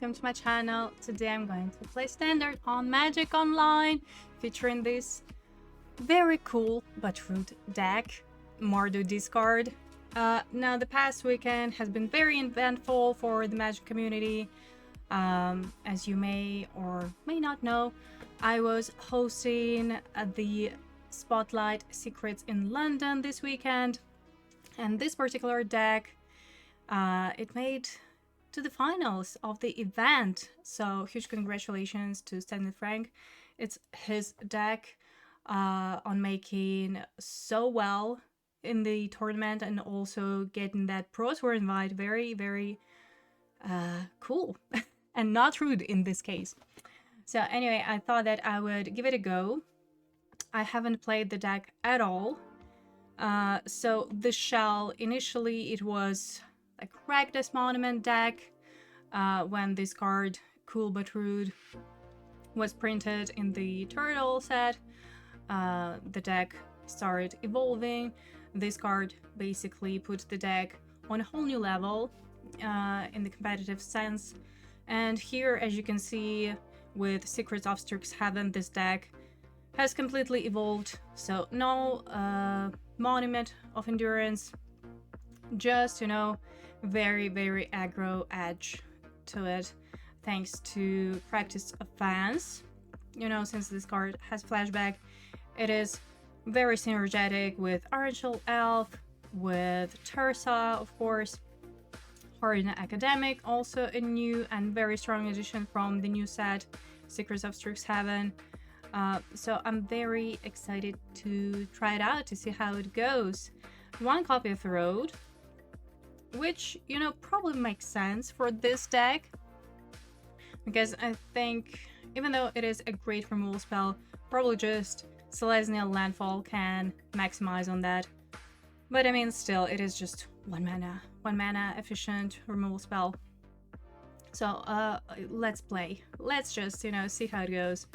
welcome to my channel. Today I'm going to play Standard on Magic Online, featuring this very cool but rude deck, Mardu Discard. Now the past weekend has been very eventful for the Magic community. As you may or may not know, I was hosting the Spotlight Secrets in London this weekend, and this particular deck, it made to the finals of the event. So huge congratulations to Stanley Frank. It's his deck on making so well in the tournament and also getting that Pro Tour invite. Very, very cool and not rude in this case. So anyway, I thought that I would give it a go. I haven't played the deck at all. So the shell, initially it was like Rakdos Monument deck. When this card, Cool But Rude, was printed in the Turtle set, the deck started evolving. This card basically put the deck on a whole new level in the competitive sense. And here, as you can see, with Secrets of Strixhaven, this deck has completely evolved. So no Monument of Endurance, just, you know, very, very aggro edge to it, thanks to Practice of Fans. You know, since this card has flashback, it is very synergetic with Archel Elf, with Tersa, of course. Harden Academic, also a new and very strong addition from the new set, Secrets of Strixhaven. So I'm very excited to try it out, to see how it goes. One copy of the Road, which, you know, probably makes sense for this deck, because I think, even though it is a great removal spell, probably just Celestial Landfall can maximize on that. But I mean, still, it is just one mana efficient removal spell. So let's play. Let's just, you know, see how it goes.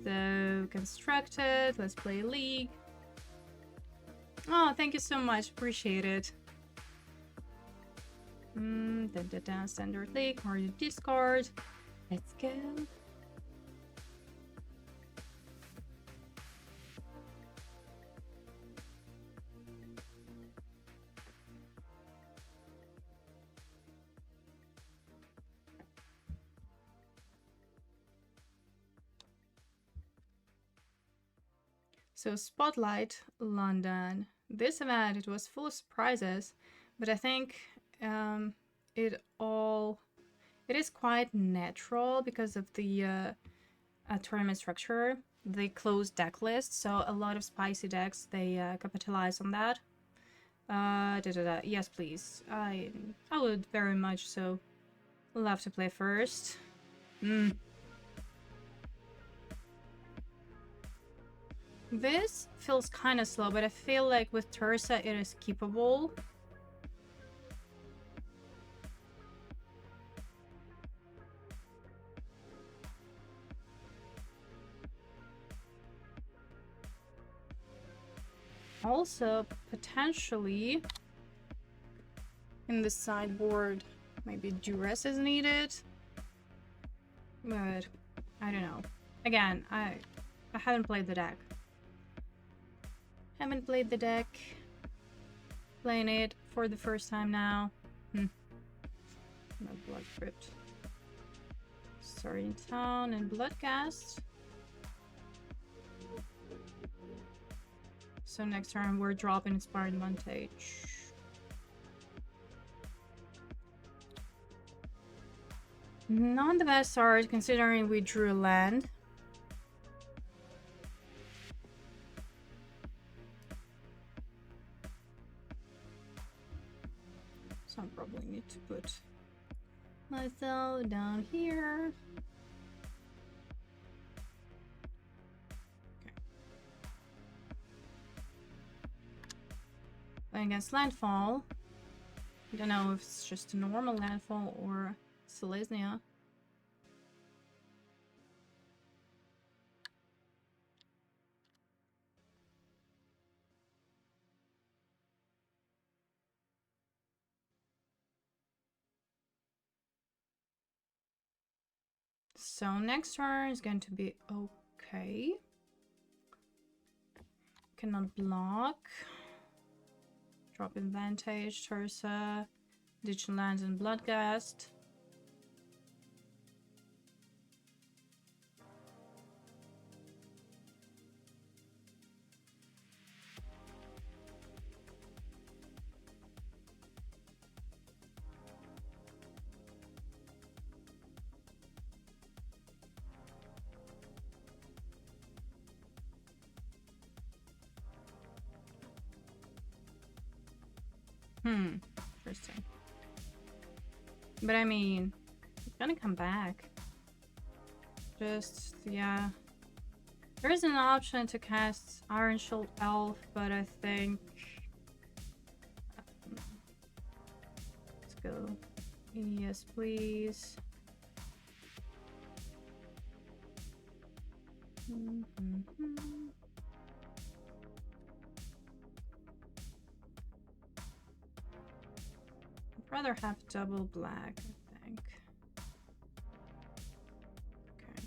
So constructed, let's play League. Oh, thank you so much, appreciate it. Standard League, Mardu Discard. Let's go. So Spotlight London. This event, it was full of surprises, but I think it is quite natural because of the tournament structure. They closed deck lists, so a lot of spicy decks, they capitalize on that. Yes, please. I would very much so love to play first. This feels kind of slow, but I feel like with Tersa it is keepable. Also, potentially, in the sideboard, maybe Duress is needed. But, I don't know. Again, I haven't played the deck. Playing it for the first time now. No Blood Crypt. Starting Town and Bloodcast. So next turn we're dropping Inspired Advantage. Not the best start considering we drew a land. So I probably need to put myself down here. Okay. Playing against Landfall. I don't know if it's just a normal Landfall or Selesnya. So next turn is going to be okay. Cannot block. Drop advantage, Tursa, Digital Lands and Bloodghast. Interesting. But I mean, it's gonna come back. Just, yeah. There is an option to cast Iron Shield Elf, but I think... let's go. Yes, please. I'd rather have double black, I think. Okay.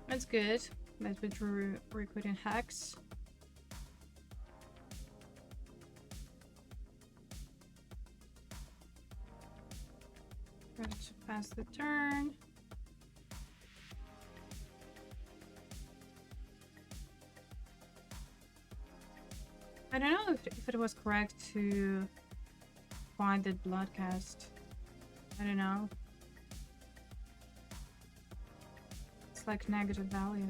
That's good. That we drew recruiting Hex. Going to pass the turn. I don't know if it was correct to find the Bloodghast. I don't know. It's like negative value.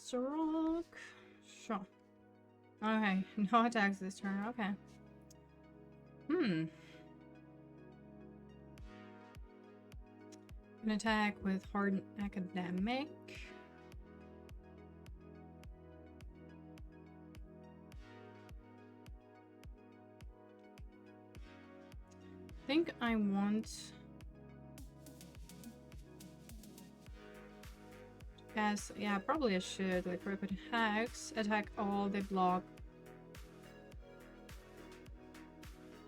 Sorok. Sure. Okay, no attacks this turn. Okay. An attack with Hardened Academic. I think I want... Yes, yeah, probably I should. Like, Rapid Hex, attack all, they block.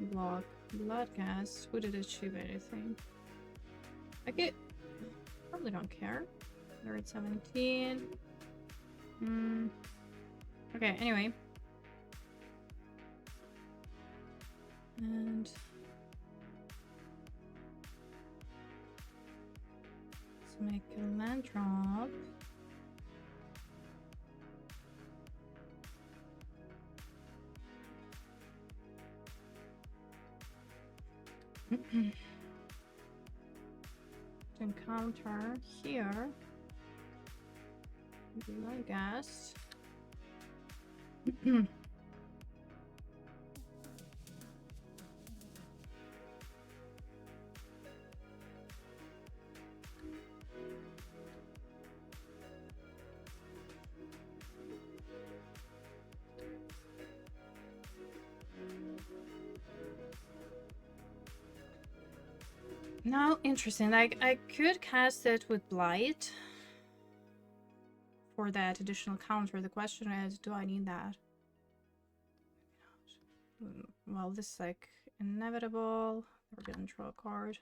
Block Bloodghast. Would it achieve anything? I get... probably don't care. They're at 17. Okay, anyway. And... let's make a land drop. To encounter here, I guess. Now, interesting. Like, I could cast it with Blight for that additional counter. The question is, do I need that? Well, this is like inevitable. We're gonna draw a card.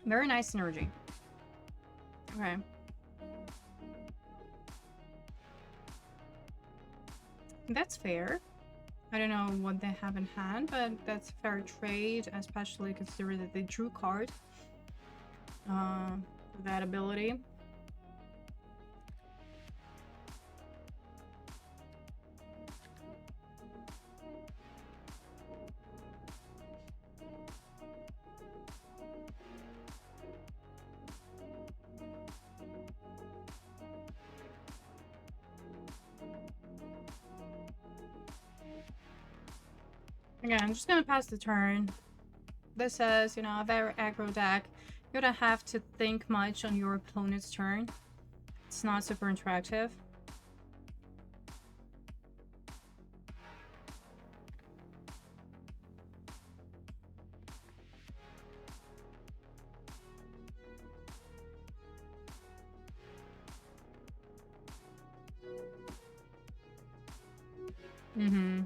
Very nice energy. Okay. That's fair. I don't know what they have in hand, but that's a fair trade, especially considering that they drew card. that ability. Again, I'm just gonna pass the turn. This says, you know, a very aggro deck. You don't have to think much on your opponent's turn. It's not super interactive. Mm-hmm.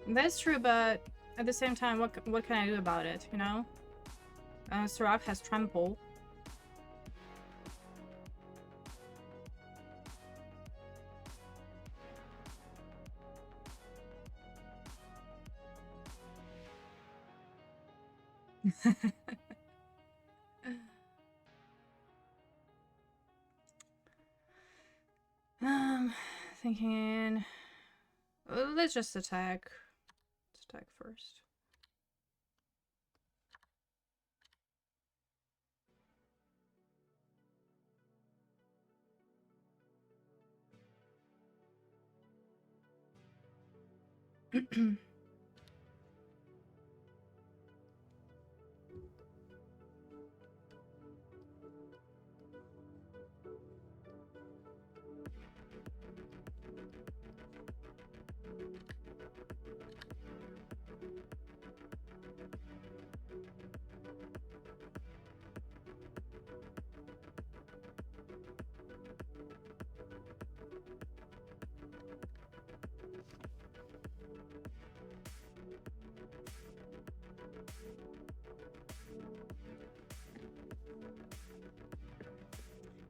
That's true, but at the same time, what can I do about it, you know? Sirach has Trample. Thinking... let's just attack. Let's attack first.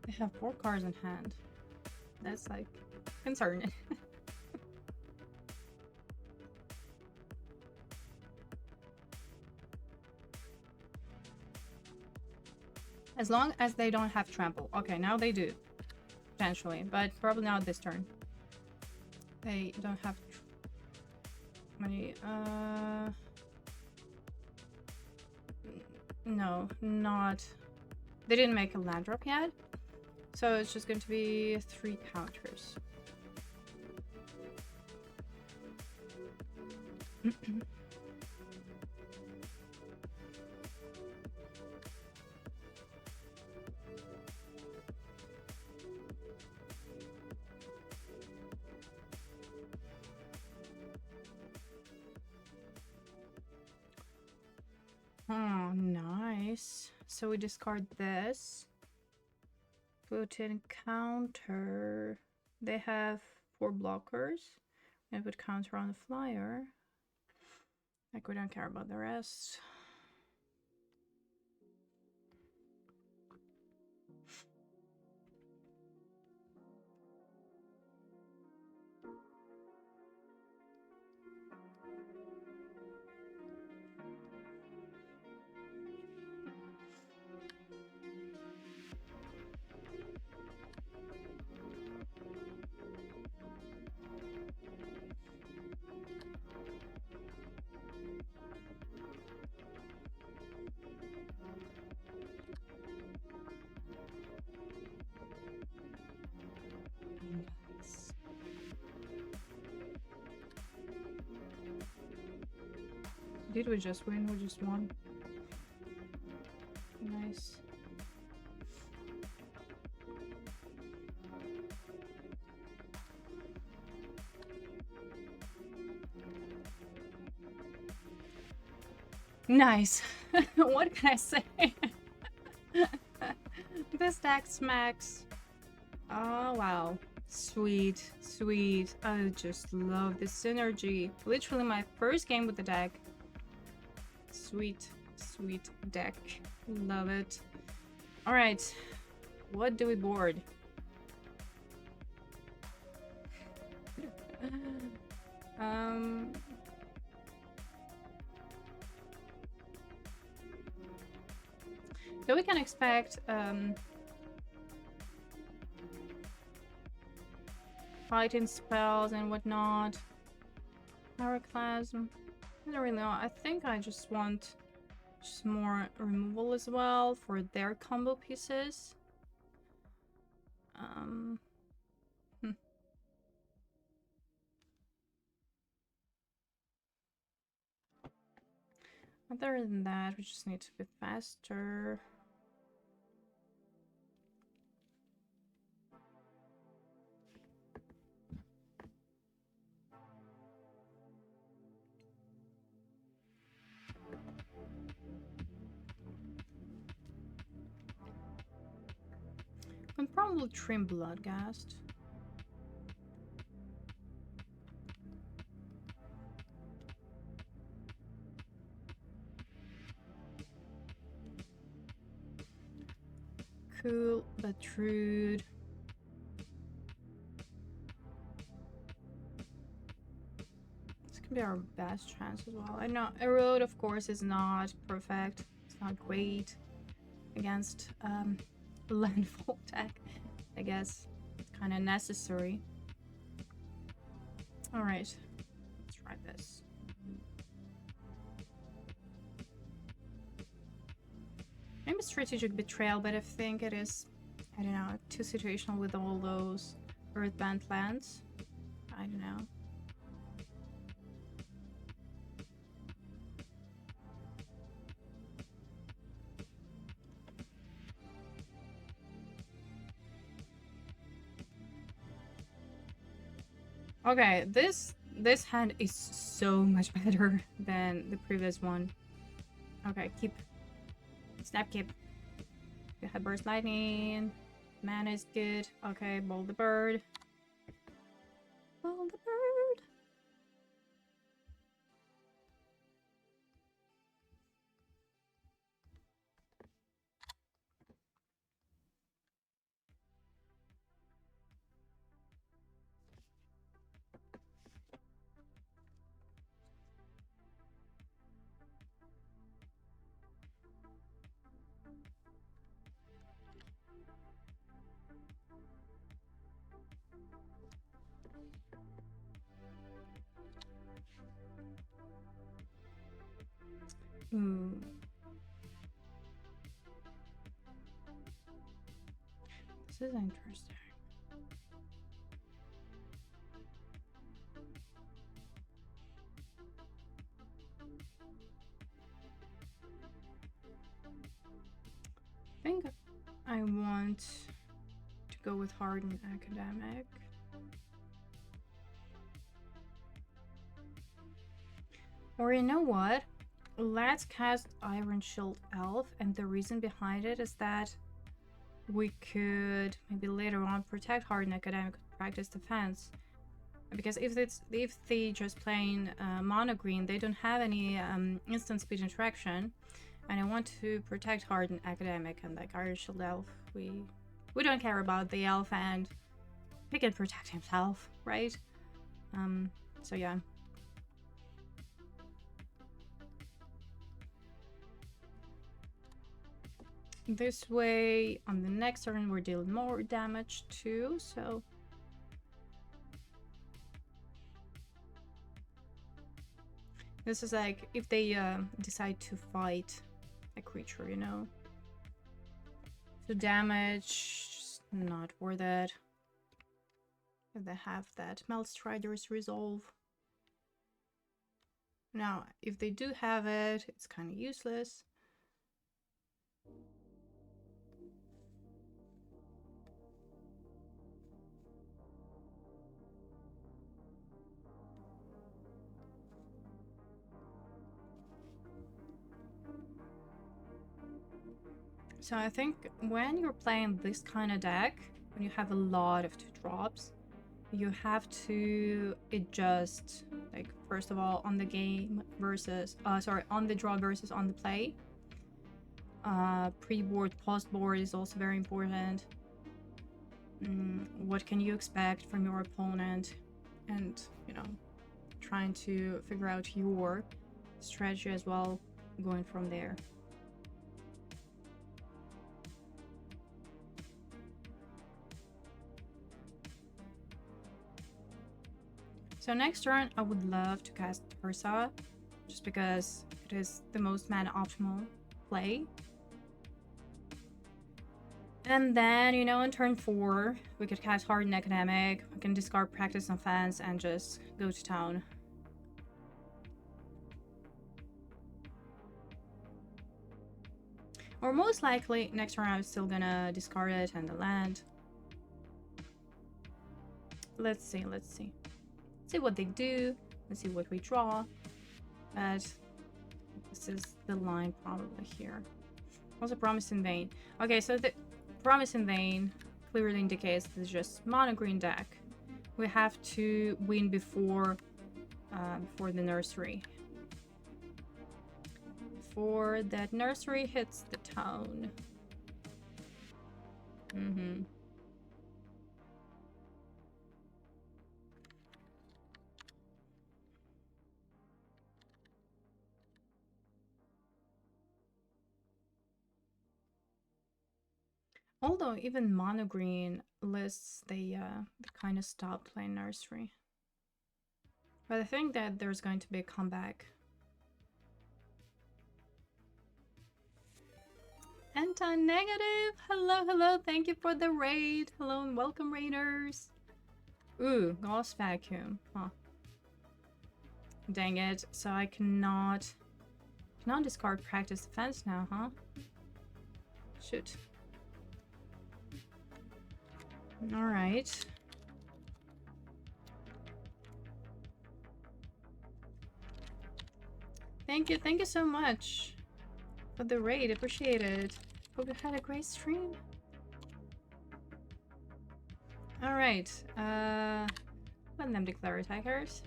They have 4 cards in hand. That's like concerning. As long as they don't have trample. Okay, now they do. Potentially, but probably not this turn. They don't have many, no, not... They didn't make a land drop yet. So it's just going to be 3 counters. Oh, nice. So we discard this. Put in counter. They have 4 blockers. And put counter on the flyer. Like, we don't care about the rest. Did we just win? We just won. Nice. Nice. What can I say? This deck smacks. Oh, wow. Sweet, sweet. I just love the synergy. Literally my first game with the deck. Sweet, sweet deck. Love it. Alright. What do we board? So we can expect fighting spells and whatnot. Pyroclasm. I don't really know. I think I just want just more removal as well for their combo pieces. Other than that, we just need to be faster. And probably trim Bloodghast. Cool, but rude. This can be our best chance as well. I know Erode, of course, is not perfect. It's not great against Landfall deck. I guess it's kind of necessary. All right, let's try this. Maybe strategic betrayal, but I think it is, I don't know, too situational with all those Earthbound lands. I don't know. Okay, this hand is so much better than the previous one. Okay, keep. Snap keep. You have burst lightning. Mana is good. Okay, bowl the bird. Bowl the bird. This is interesting. I think I want to go with Hardened Academic. Or you know what? Let's cast Iron Shield Elf, and the reason behind it is that we could maybe later on protect Hardened Academic with practice defense. Because if they just playing mono green, they don't have any instant speed interaction, and I want to protect Hardened Academic and like Iron Shield Elf. We don't care about the elf, and he can protect himself, right? So yeah. This way, on the next turn, we're dealing more damage too, so... This is like, if they decide to fight a creature, you know? So damage, not worth it. If they have that Melstrider's Resolve. Now, if they do have it, it's kind of useless. So I think when you're playing this kind of deck, when you have a lot of 2-drops, you have to adjust, like, first of all, on the game versus, on the draw versus on the play. Pre-board, post-board is also very important. What can you expect from your opponent? and, you know, trying to figure out your strategy as well, going from there. So next turn, I would love to cast Ursa, just because it is the most mana optimal play. And then, you know, on turn 4, we could cast Hardened Academic, we can discard Practice on Fence, and just go to town. Or most likely, next turn I'm still gonna discard it and the land. Let's see, let's see. See what they do, let's see what we draw. But this is the line probably here. Also Promise in Vain. Okay, so the Promise in Vain clearly indicates this is just mono green deck. We have to win before the nursery. Before that nursery hits the town. Although even mono green lists, they kind of stop playing nursery. But I think that there's going to be a comeback. Anti-negative! Hello, hello, thank you for the raid. Hello and welcome, raiders. Ooh, Gauss Vacuum. Huh. Dang it, so I cannot discard Practice Defense now, huh? Shoot. Alright. Thank you so much for the raid, appreciate it. Hope you had a great stream. Alright, let them declare attackers.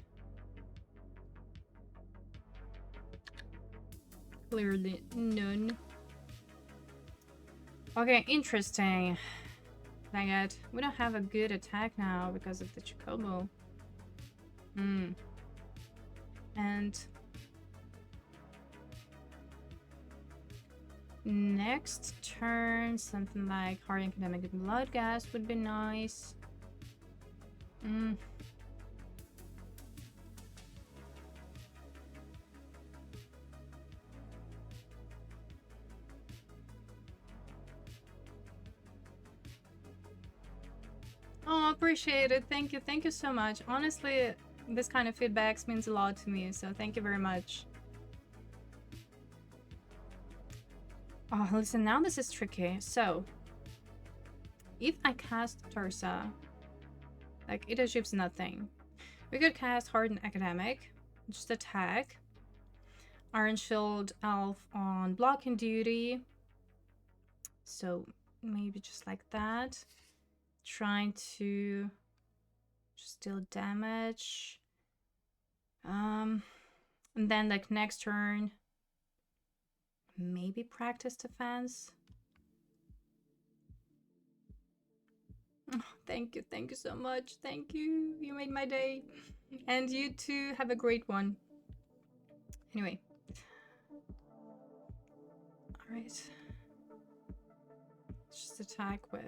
Clearly none. Okay, interesting. Dang it. We don't have a good attack now because of the Chocobo. And next turn, something like Hardened Academic Blood Gas would be nice. Oh, appreciate it. Thank you so much. Honestly, this kind of feedback means a lot to me, so thank you very much. Oh, listen, now this is tricky. So, if I cast Tursa, like, it achieves nothing. We could cast Hardened Academic, just attack. Iron Shield Elf on blocking duty. So, maybe just like that. Trying to just deal damage. And then, like, next turn, maybe Practice Defense. Oh, thank you so much. Thank you. You made my day. And you too, have a great one. Anyway. Alright. Just attack with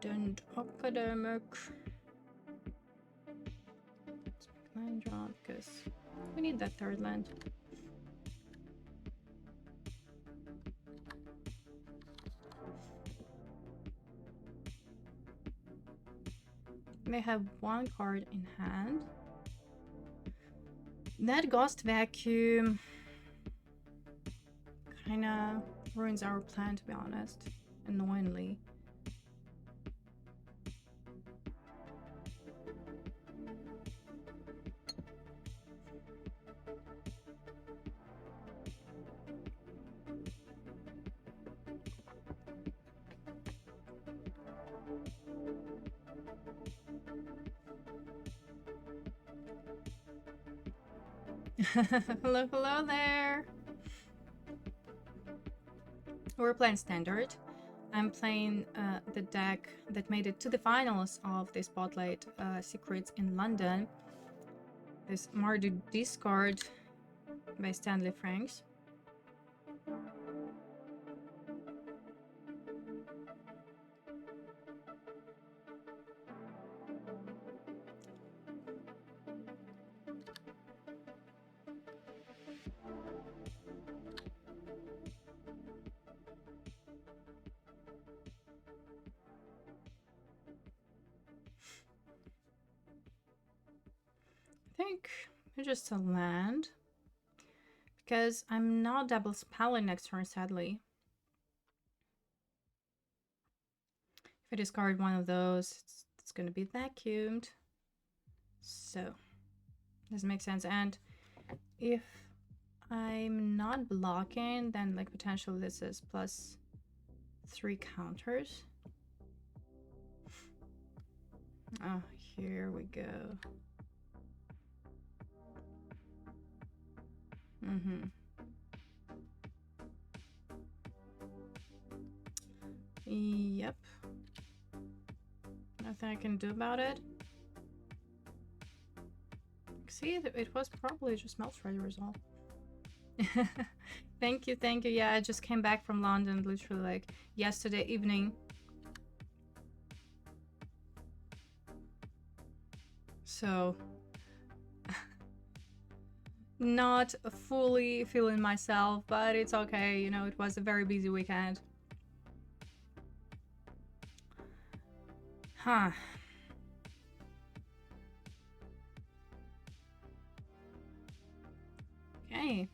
Hardened Academic. Let's make land draw because we need that third land. They have one card in hand. That Ghost Vacuum kinda ruins our plan, to be honest. Annoyingly. Hello there. We're playing standard. I'm playing the deck that made it to the finals of the Spotlight Secrets in London. This Mardu Discard by Stanley Franks. I think it's just a land because I'm not double spelling next turn, sadly. If I discard one of those, it's going to be vacuumed. So, doesn't make sense. And if I'm not blocking, then like potentially this is +3 counters. Oh, here we go. Yep. Nothing I can do about it. See, it was probably just Melt's-Rider result. Thank you, thank you. Yeah, I just came back from London literally like yesterday evening. So not fully feeling myself, but it's okay, you know, it was a very busy weekend. Huh. Okay.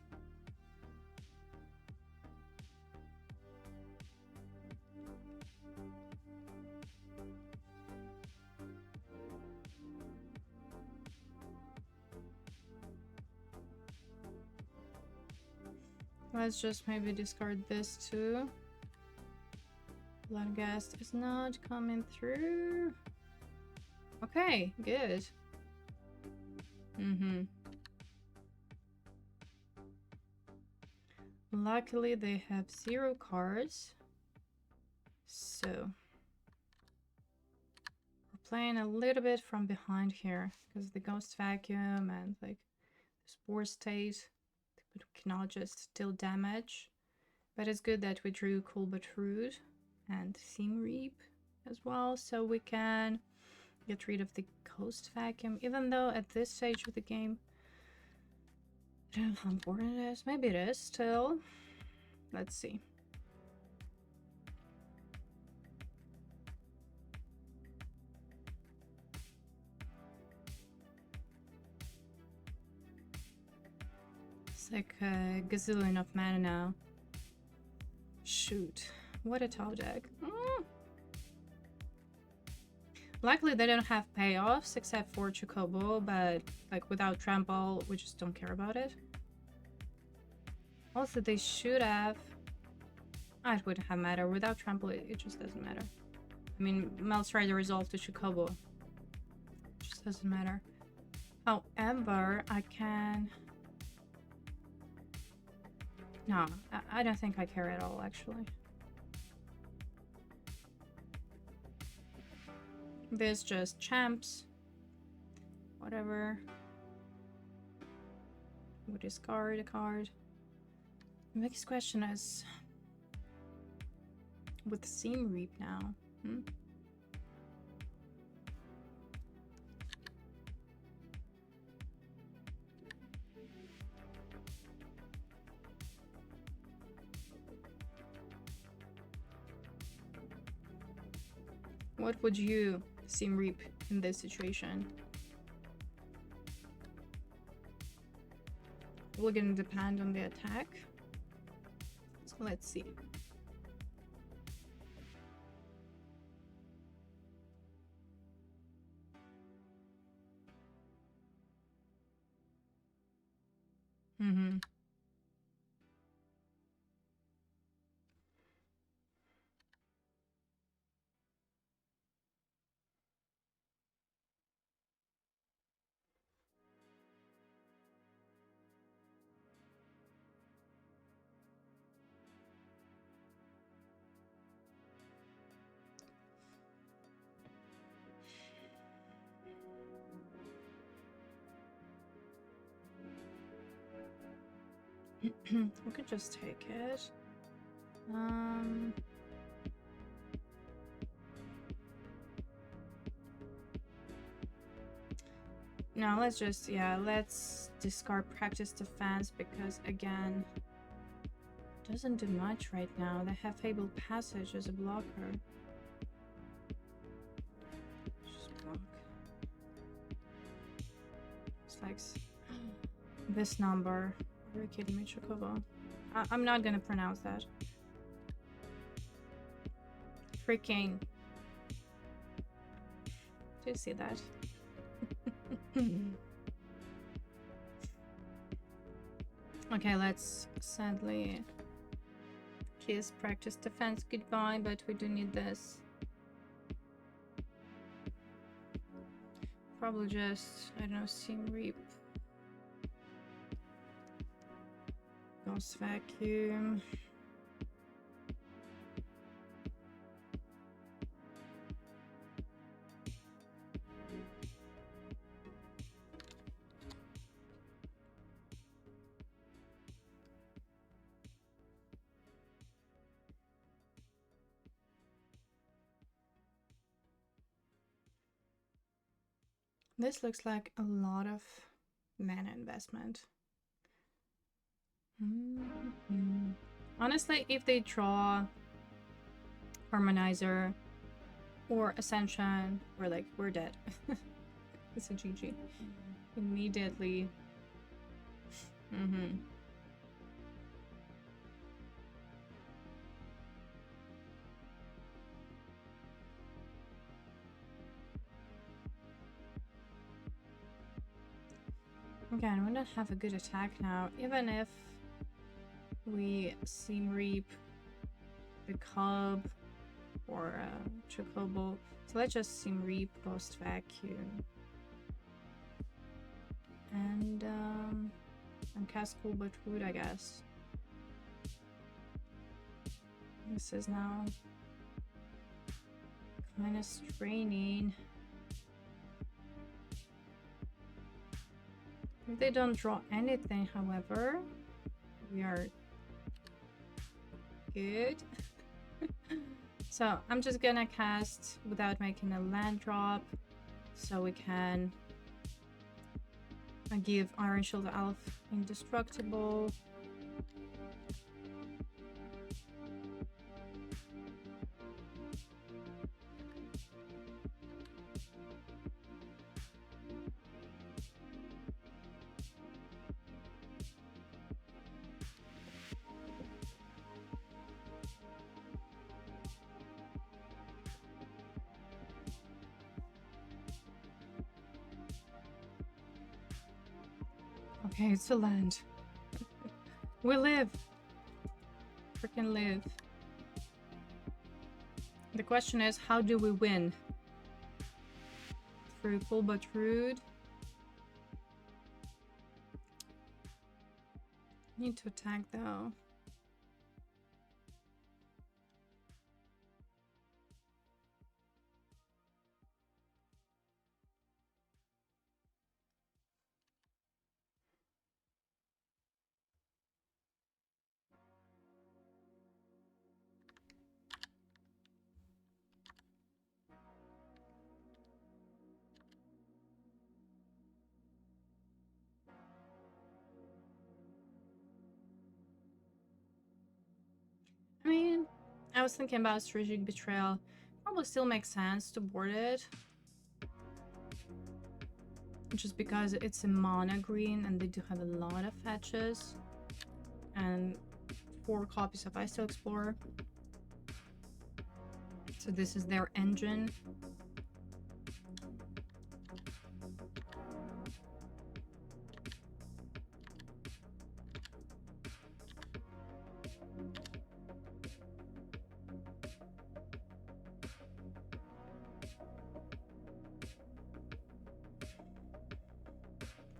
Let's just maybe discard this too. Bloodghast is not coming through. Okay, good. Luckily, they have 0 cards. So we're playing a little bit from behind here because the Ghost Vacuum and like Spore State, but we cannot just deal damage. But it's good that we drew Cool But Rude and Seam Reap as well, so we can get rid of the Ghost Vacuum, even though at this stage of the game, I don't know how important it is. Maybe it is still. Let's see. It's like a gazillion of mana now. Shoot. What a top deck. Luckily, they don't have payoffs except for Chocobo, but like without Trample, we just don't care about it. Also, they should have... it wouldn't have mattered. Without Trample, it just doesn't matter. I mean, Melt's-Rider resolved to Chocobo. It just doesn't matter. However, I can... No, I don't think I care at all, actually. There's just champs. Whatever. We discard a card. The next question is... with Seam Reap now. What would you Seam Reap in this situation? We're gonna depend on the attack. So let's see. We could just take it. No, let's just, yeah, let's discard Practice Defense because, again, doesn't do much right now. They have Fabled Passage as a blocker. Just block. It's like this number. Are you kidding me, Chocobo? I'm not gonna pronounce that. Freaking. Do you see that? Okay, let's sadly kiss Practice Defense goodbye, but we do need this. Probably just, I don't know, Seam Reap. Ghost Vacuum. This looks like a lot of mana investment. Honestly, if they draw Harmonizer or Ascension, we're dead. It's a GG. Immediately. Again, we don't have a good attack now, even if we Seam Reap the Cub or Chocobo. So let's just Seam Reap, Ghost Vacuum. And cast Cool but Wood, I guess. This is now kind of straining. If they don't draw anything, however, we are good. So I'm just gonna cast without making a land drop, so we can give Iron Shield Elf indestructible. Okay, it's a land. We live. Freaking live. The question is, how do we win? Through Cool but Rude. Need to attack though. I mean, I was thinking about Strategic Betrayal. Probably still makes sense to board it. Just because it's a mana green and they do have a lot of fetches. And 4 copies of Ice Explorer. So this is their engine.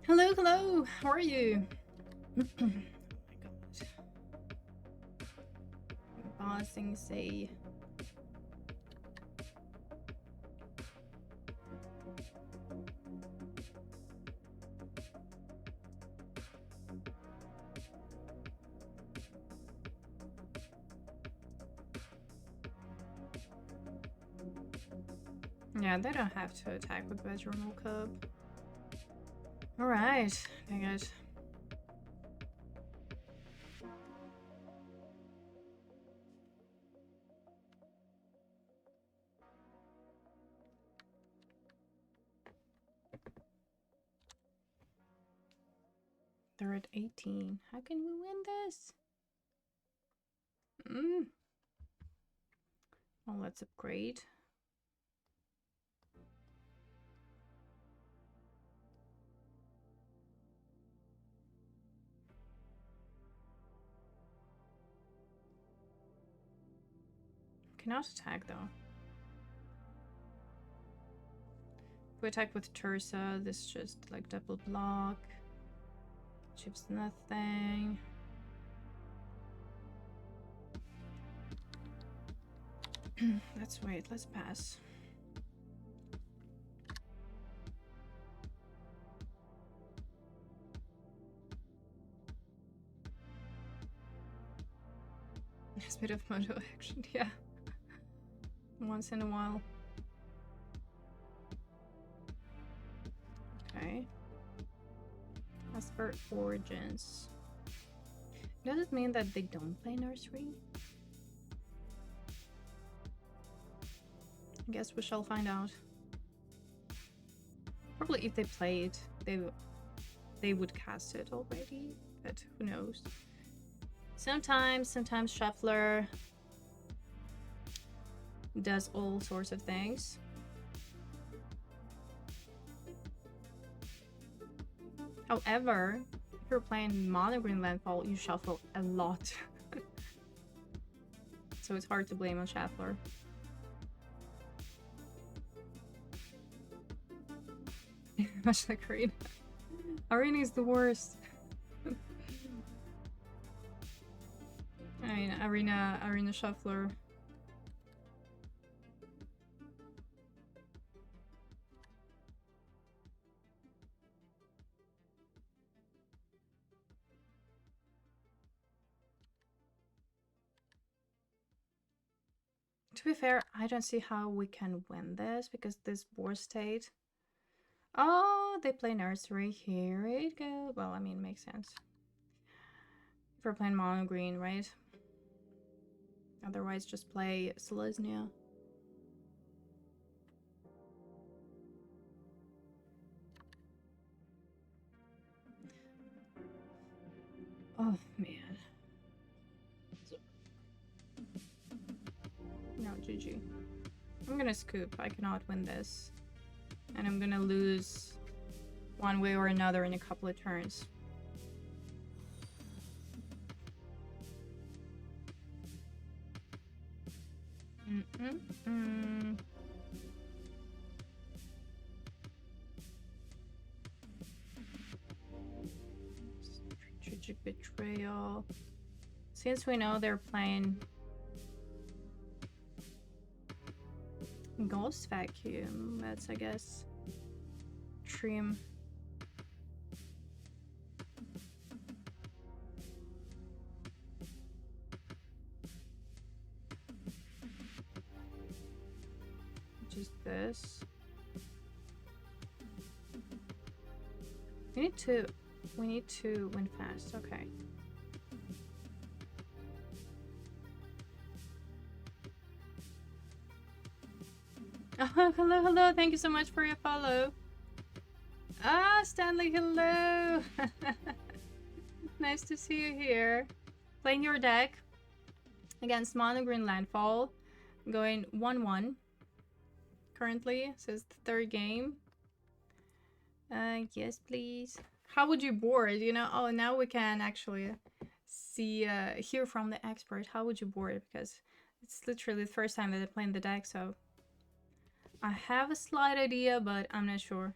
Hello, hello, how are you? Oh my god. Bossing say. Yeah, they don't have to attack with Veteran Cup. Alright, dang it. They're at 18. How can we win this? Well, let's upgrade. Cannot attack though. If we attack with Tursa, this just like double block. Chips nothing. Let's wait, let's pass. It's a bit of mono action, yeah. Once in a while. Okay. As for Origins. Does it mean that they don't play Nursery? I guess we shall find out. Probably if they played, they would cast it already, but who knows. Sometimes Shuffler does all sorts of things. However, if you're playing mono green Landfall, you shuffle a lot. So it's hard to blame on Shuffler. Much like Arena. Arena is the worst. I mean, Arena Shuffler. To be fair, I don't see how we can win this because this board state. Oh, they play Nursery. Here it goes. Well, I mean, makes sense. If we're playing mono green, right? Otherwise, just play Selesnya. Oh, man. No, GG. I'm gonna scoop. I cannot win this. And I'm gonna lose one way or another in a couple of turns. Strategic Betrayal. Since we know they're playing Ghost Vacuum, that's, I guess, Trim. Just this. We need to win fast. Okay. Oh, hello. Thank you so much for your follow. Ah, Stanley, hello. Nice to see you here. Playing your deck against Mono Green Landfall. Going 1-1. Currently, so it's the third game. Yes, please. How would you board? You know, oh, now we can actually see, hear from the expert. How would you board? Because it's literally the first time that I'm playing the deck, so I have a slight idea, but I'm not sure.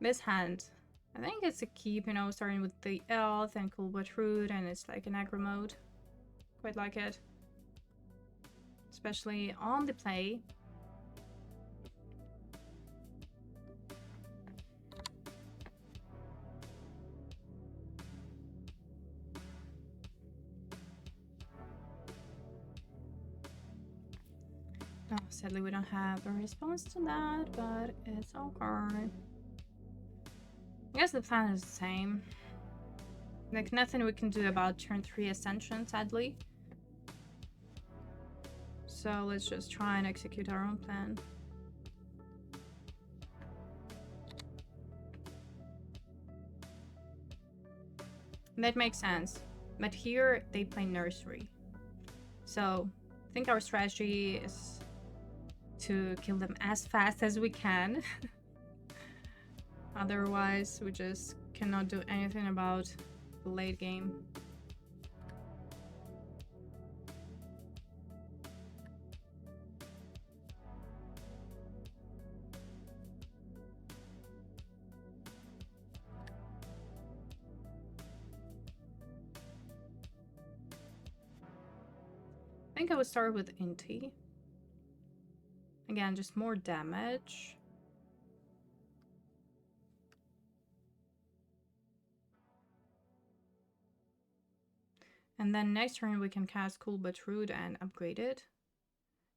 This hand, I think it's a keep, you know, starting with the Elf and Cool But Root, and it's like an aggro mode. Quite like it. Especially on the play. Oh, Sadly, we don't have a response to that, but it's okay. I guess the plan is the same. Like, nothing we can do about turn 3 Ascension, sadly. So let's just try and execute our own plan. That makes sense. But here, they play Nursery. So, I think our strategy is to kill them as fast as we can. Otherwise, we just cannot do anything about the late game. I think I would start with Inti. Again, just more damage. And then next turn we can cast Cool But Rude and upgrade it.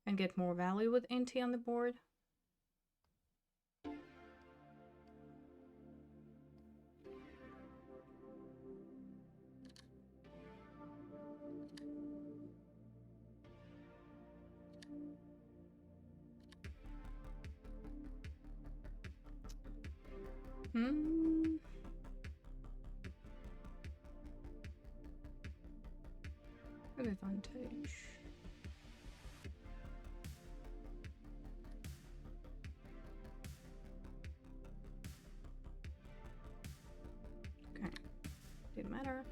And get more value with Inti on the board. Good advantage. Okay, didn't matter.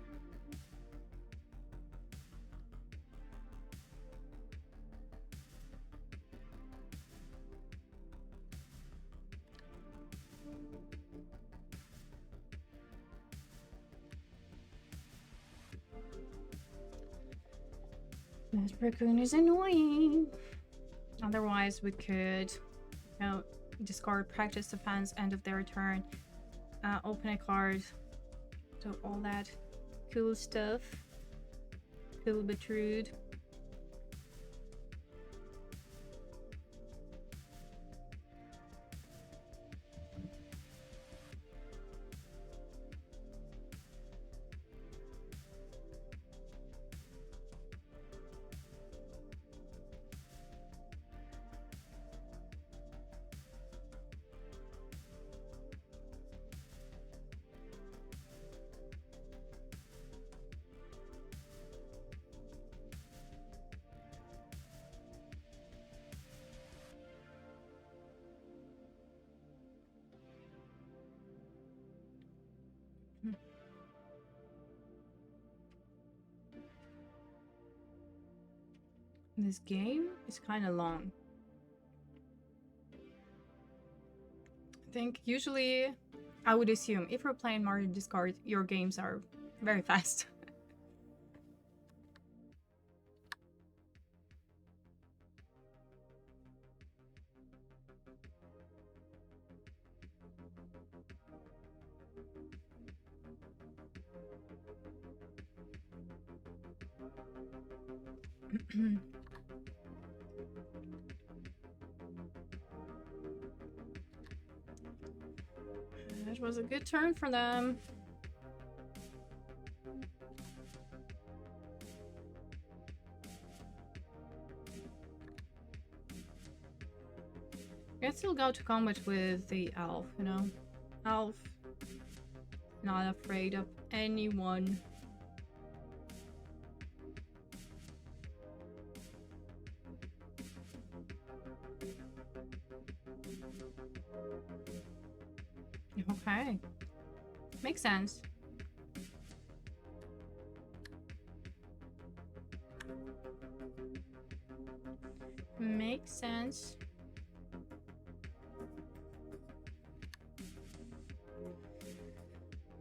This Raccoon is annoying. Otherwise, we could, discard Practice Defense, end of their turn, open a card, do all that cool stuff. Cool but rude. This game is kind of long. I think usually I would assume if you're playing Mardu Discard, your games are very fast. That was a good turn for them. I still go to combat with the elf, you know? Elf, not afraid of anyone. Okay. Makes sense. Makes sense.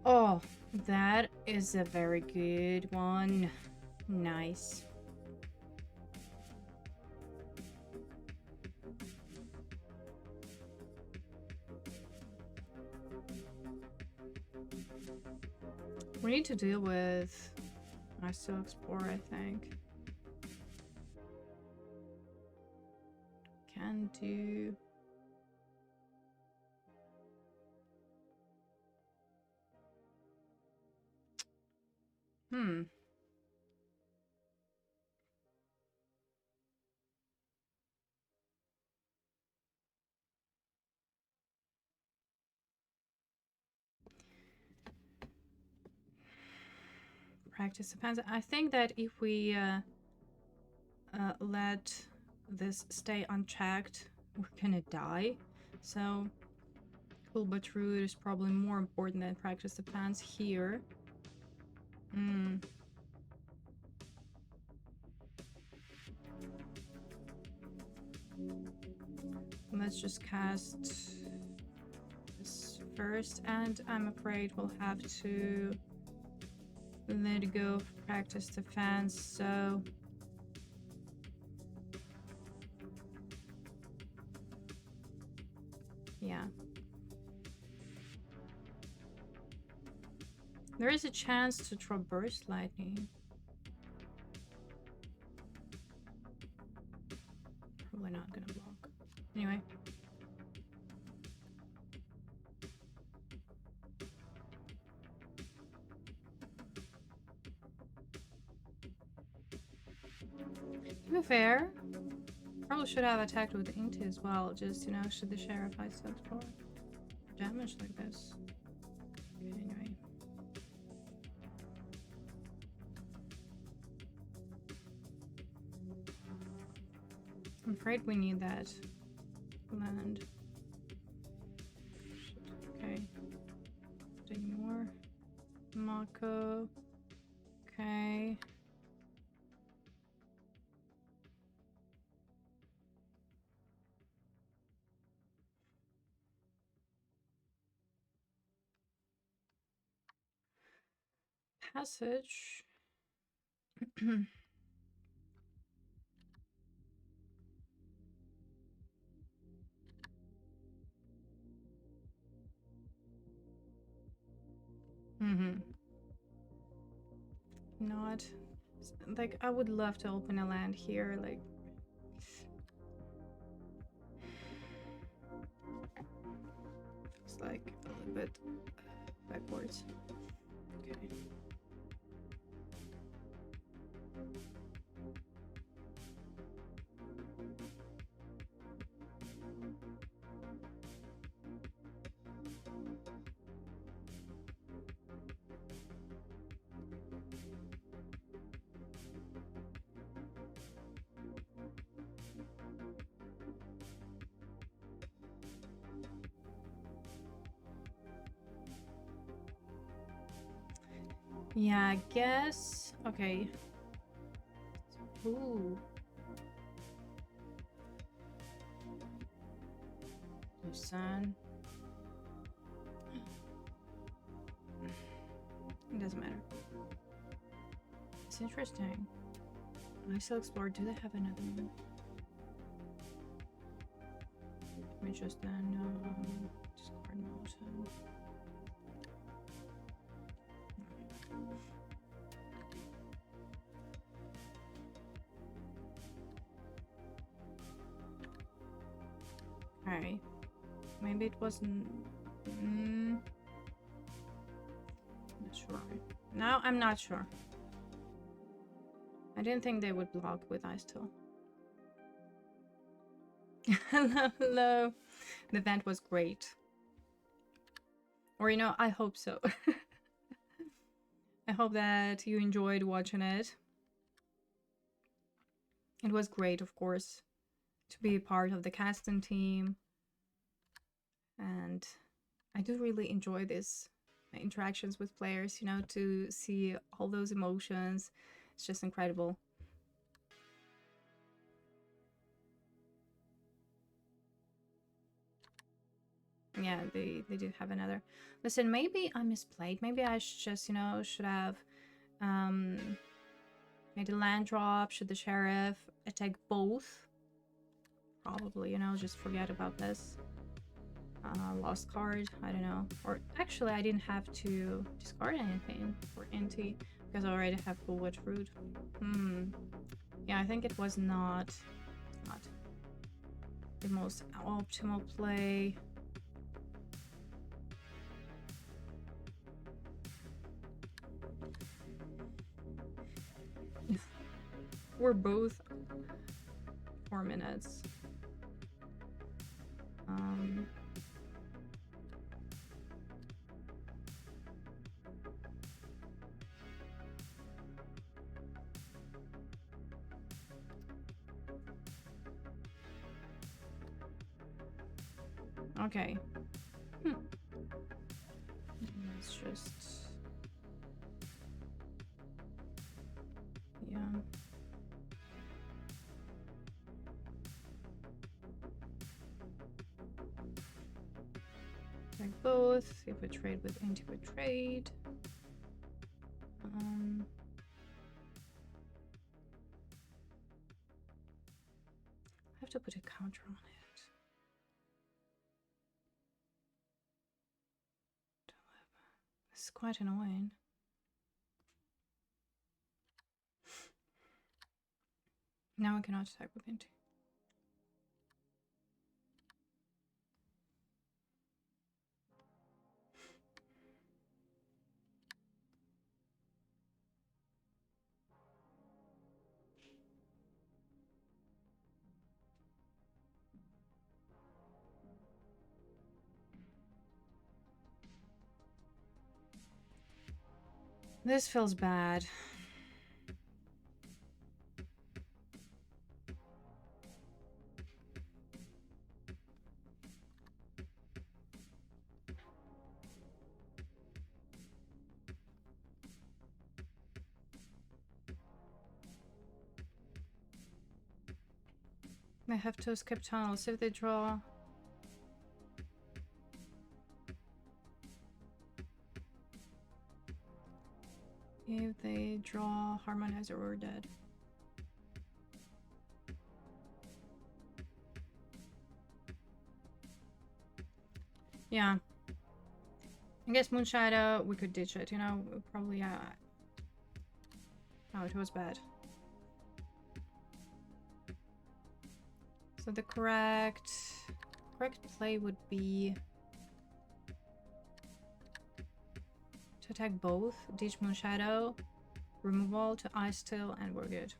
Oh, that is a very good one. Nice. We need to deal with... I still explore, I think. do? Practice depends. I think that if we let this stay unchecked, we're gonna die. So cool but rude is probably more important than practice depends here. Let's just cast this first, and I'm afraid we'll have to let go of practice defense, so yeah. There is a chance to draw burst lightning. Probably not gonna block. Anyway. To be fair, probably should have attacked with Inti as well, just, you know, should the Sheriff I still for damage like this. Okay, anyway. I'm afraid we need that land. Okay. Any more? Mako. Okay. Passage. Not like I would love to open a land here, like it's like a little bit backwards. Okay. Yeah, I guess. Okay. Ooh. No sun. It doesn't matter. It's interesting. I still explore. Do they have another one? Let me just then discard motion. Alright. Maybe it wasn't. Not sure. Now I'm not sure. I didn't think they would block with Ice Till. Hello, hello. The event was great. Or, you know, I hope so. I hope that you enjoyed watching it. It was great, of course, to be a part of the casting team. And I do really enjoy this interactions with players, you know, to see all those emotions. It's just incredible. Yeah, they do have another. Listen, maybe I misplayed. Maybe I just, you know, should have made a land drop. Should the Sheriff attack both? Probably, you know, just forget about this. Lost card, I don't know. Or actually, I didn't have to discard anything for Inti because I already have Full Witch Root. Yeah, I think it was not. the most optimal play. We're both 4 minutes. Okay. Let's just... yeah. Like both. If we trade with anti, we trade. I have to put a counter on it. This is quite annoying. Now I cannot attack with anti. This feels bad. I have to skip tunnels if they draw. If they draw Harmonizer, we're dead. Yeah. I guess Moonshadow, we could ditch it, you know, probably, oh, it was bad. So the correct play would be to attack both, ditch Moonshadow, remove all to Ice Still, and we're good.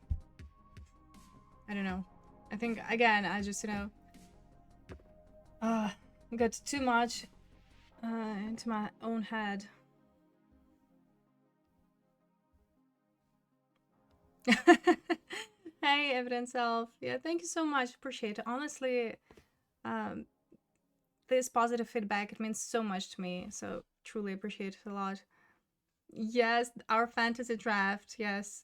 I don't know. I think, again, I just, you know, got too much into my own head. Hey, Evidence Self. Yeah, thank you so much. Appreciate it. Honestly, this positive feedback, it means so much to me. So truly appreciate it a lot. Yes, our fantasy draft. Yes,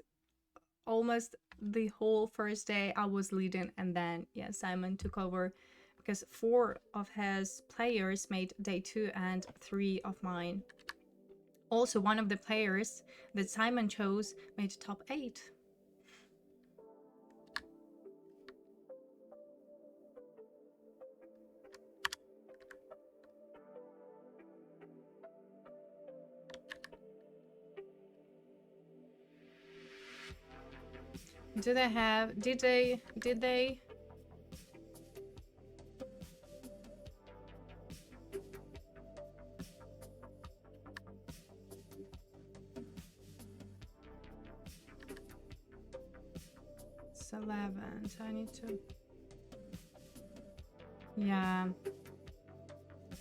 almost the whole first day I was leading, and then yeah, Simon took over because 4 of his players made day 2 and 3 of mine. Also, one of the players that Simon chose made top 8. Did they? 11, so I need to... yeah.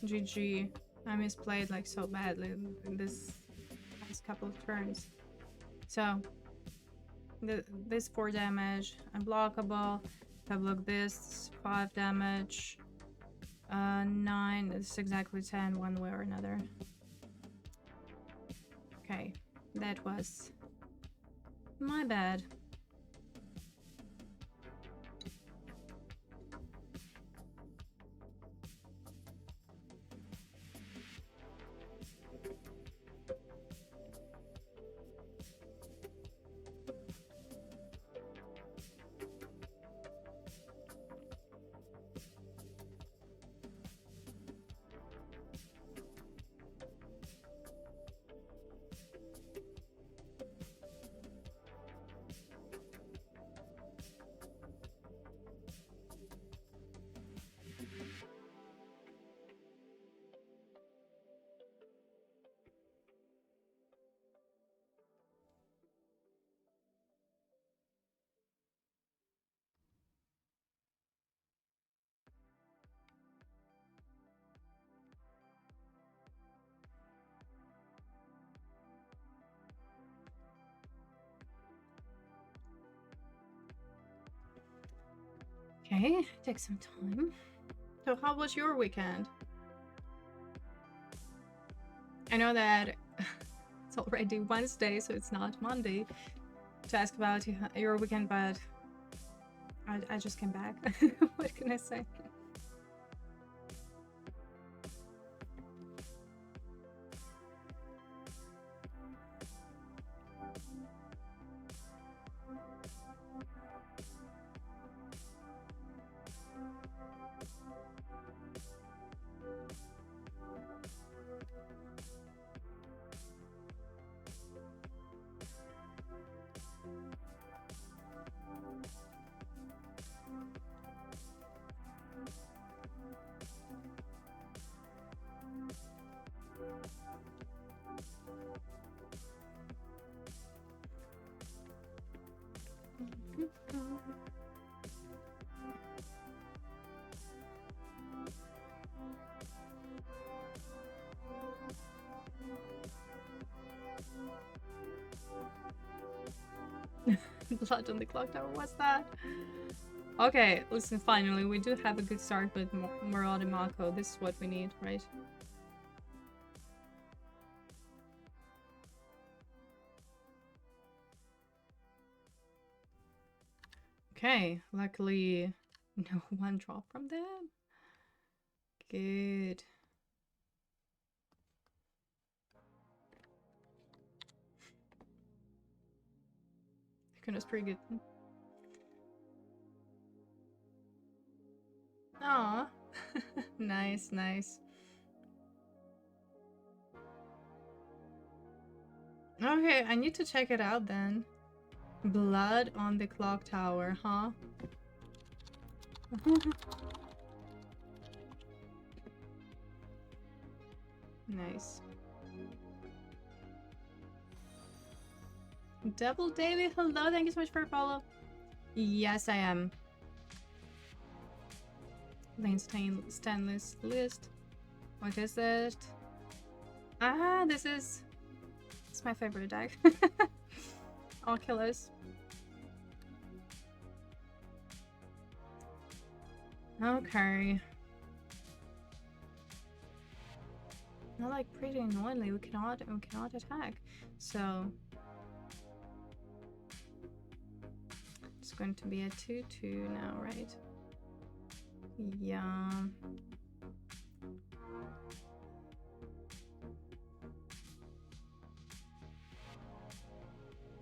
GG. I misplayed like so badly in this last couple of turns. So, this 4 damage, unblockable. If I block this, 5 damage. 9, it's exactly 10 one way or another. Okay, that was my bad. Okay, take some time. So how was your weekend? I know that it's already Wednesday, so it's not Monday to ask about your weekend, but I just came back. What can I say? Blood on the clock tower, what's that? Okay, listen, finally, we do have a good start with Mardu and Mako. This is what we need, right? Okay, luckily, no one drop from them. Good. Goodness, pretty good. Aw. Nice, nice. Okay, I need to check it out then. Blood on the clock tower, huh? Nice. Double David, hello, thank you so much for a follow. Yes, I am. Lane Stanley's list. What is it? Ah, this is... It's my favorite deck. Oculus. Okay. Not like pretty annoyingly, we cannot attack. So it's going to be a 2/2 now, right? Yeah.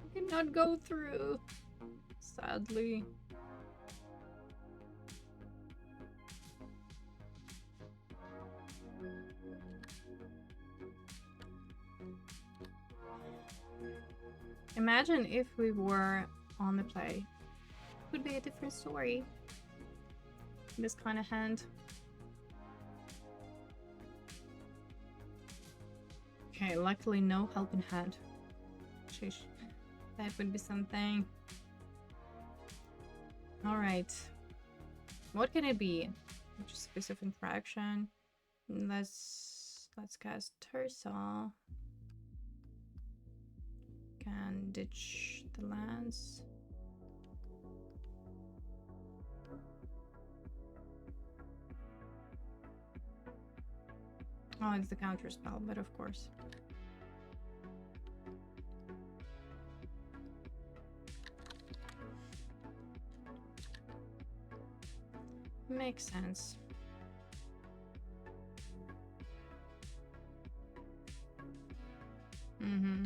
We cannot go through, sadly. Imagine if we were on the play. It would be a different story. This kind of hand. Okay, luckily no helping hand. Sheesh. That would be something. Alright. What can it be? Just a piece of infraction. Let's cast Tersa. Can ditch the lands. Oh, it's the counter spell, but of course. Makes sense. Mm-hmm.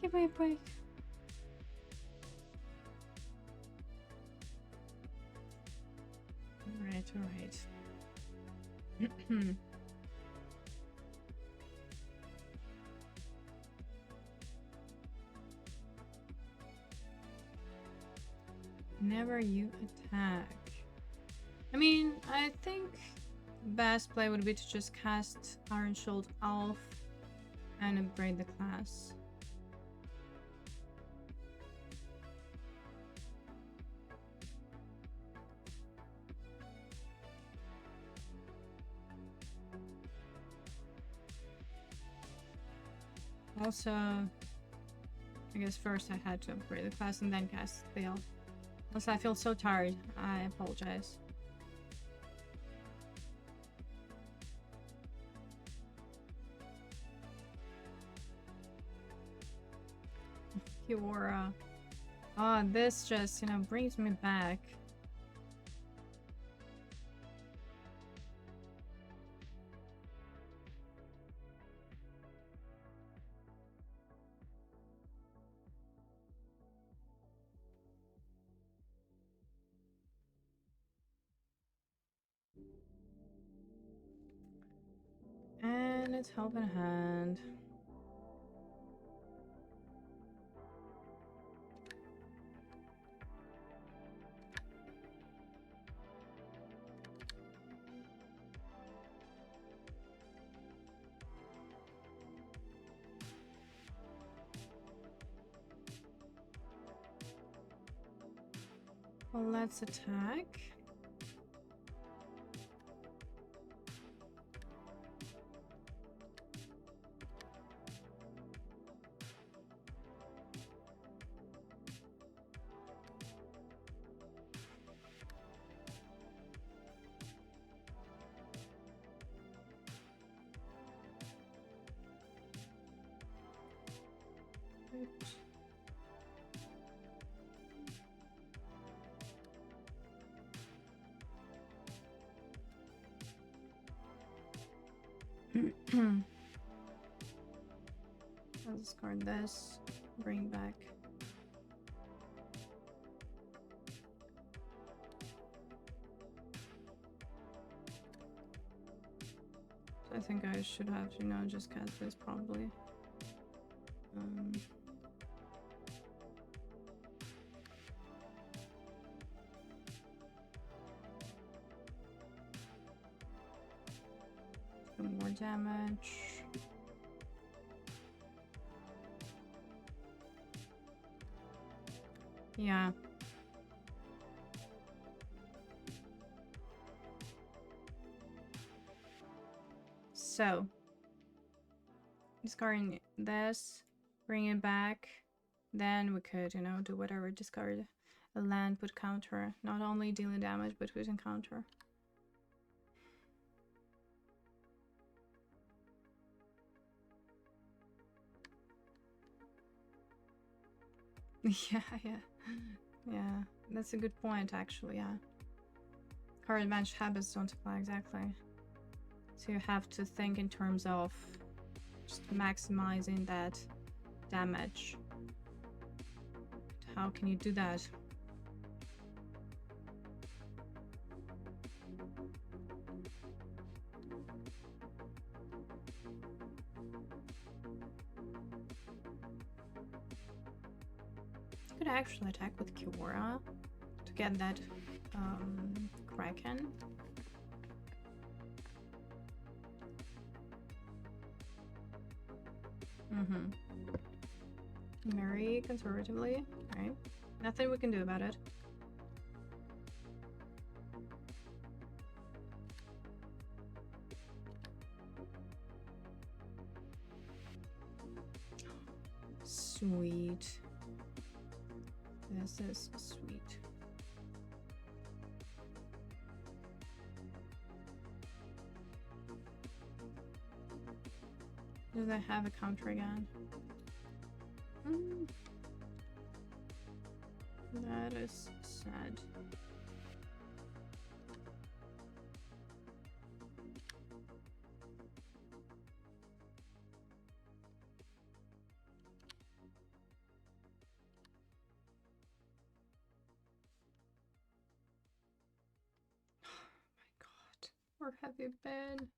Give me a break. Alright, alright. Never you attack. I mean, I think best play would be to just cast Iron Shield Elf and upgrade the class. Also, I guess first I had to upgrade the class and then cast spell. Unless I feel so tired, I apologize. Kiora. Oh, this just, you know, brings me back. And it's helping hand. Well, let's attack. Oops. I'll discard this, bring back. So I think I should have, you know, just cast this probably. Some more damage. Yeah. So, discarding this, bring it back, then we could, you know, do whatever, discard a land, put counter, not only dealing damage, but putting counter. Yeah, that's a good point, actually, yeah. Card advantage habits don't apply exactly. So you have to think in terms of just maximizing that damage. How can you do that? Could actually attack with Kiora to get that Kraken. Very conservatively, right? Nothing we can do about it. Sweet. This is sweet. Does I have a counter again? That is sad. Where have you been?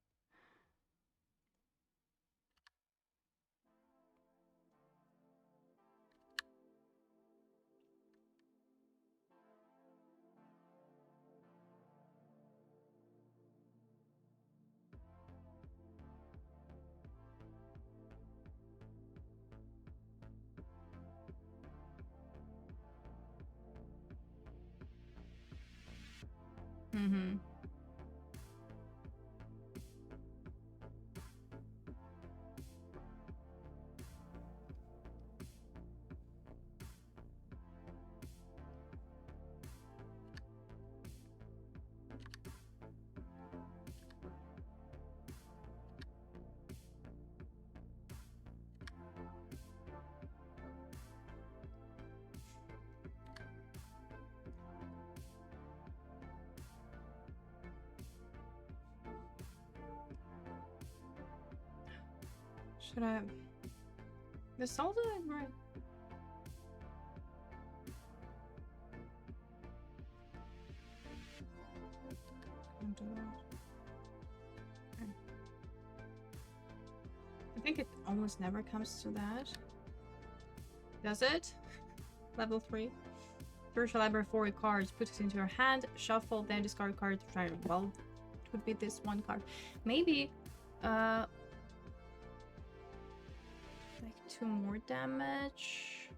Should I... The salt is right. I think it almost never comes to that. Does it? Level 3. First library 4 cards, put it into your hand, shuffle, then discard a card to try. Well, it would be this one card. Maybe like 2 more damage.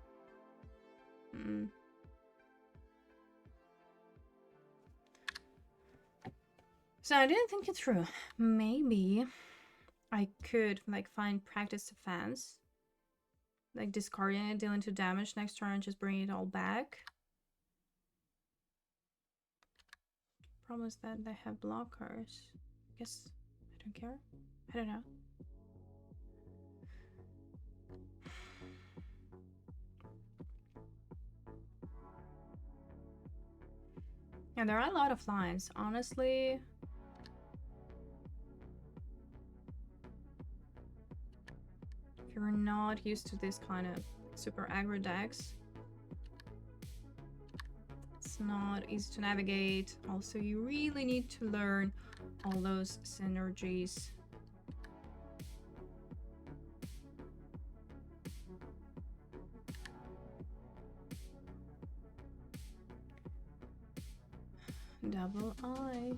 So I didn't think it through. Maybe I could like find practice defense. Like discarding it, dealing 2 damage next turn, just bring it all back. Problem is that they have blockers. Guess I don't care. I don't know. Yeah, there are a lot of lines, honestly. If you're not used to this kind of super aggro decks, it's not easy to navigate. Also, you really need to learn all those synergies. Double I.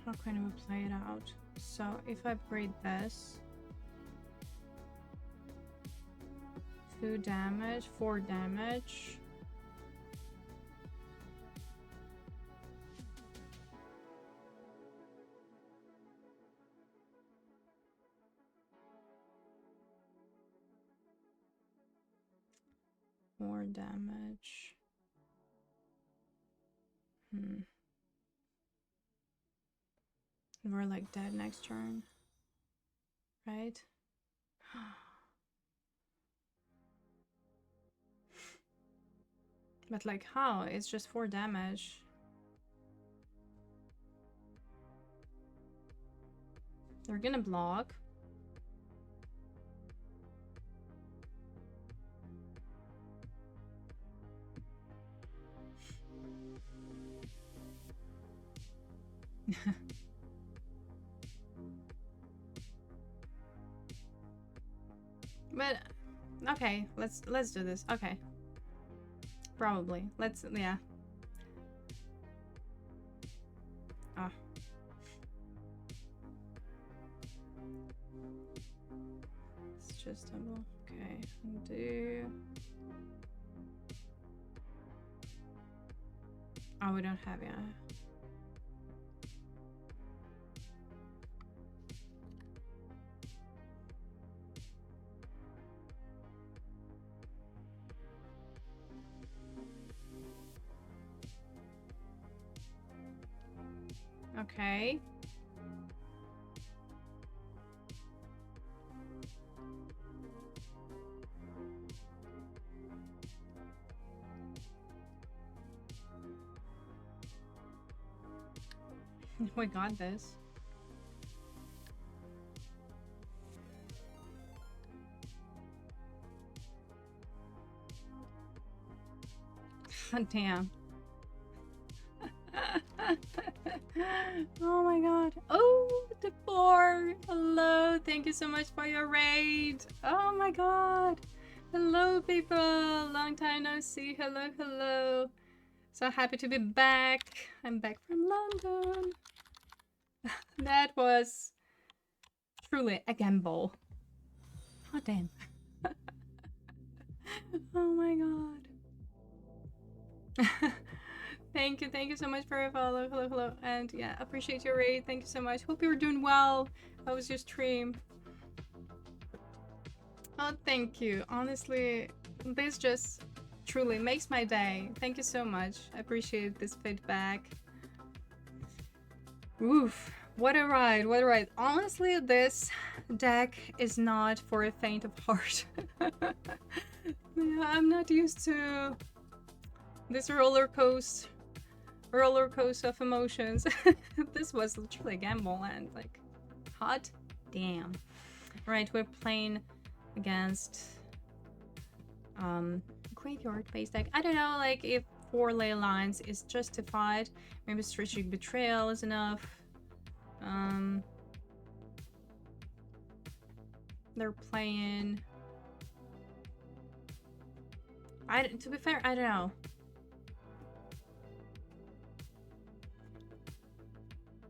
How can we play it out? So if I upgrade this, 2 damage, 4 damage. More damage. We're like dead next turn, right? But like how? It's just 4 damage. They're gonna block. But okay, let's do this. Okay. Probably. Yeah. Ah. It's just double. Okay. Undo. Oh, we don't have, yeah. Okay. We got this. Damn. Oh my god. Oh, the 4. Hello. Thank you so much for your raid. Oh my god. Hello, people. Long time no see. Hello, hello. So happy to be back. I'm back from London. That was truly a gamble. Oh, damn. Oh my god. Thank you so much for your follow. Hello. And yeah, appreciate your raid. Thank you so much. Hope you're doing well. How was your stream? Oh, thank you. Honestly, this just truly makes my day. Thank you so much. I appreciate this feedback. Oof. What a ride, what a ride. Honestly, this deck is not for a faint of heart. Yeah, I'm not used to this roller coaster of emotions. This was literally a gamble and like, hot damn. Right, we're playing against graveyard based deck. I don't know, like if 4 ley lines is justified. Maybe strategic betrayal is enough. They're playing. To be fair, I don't know.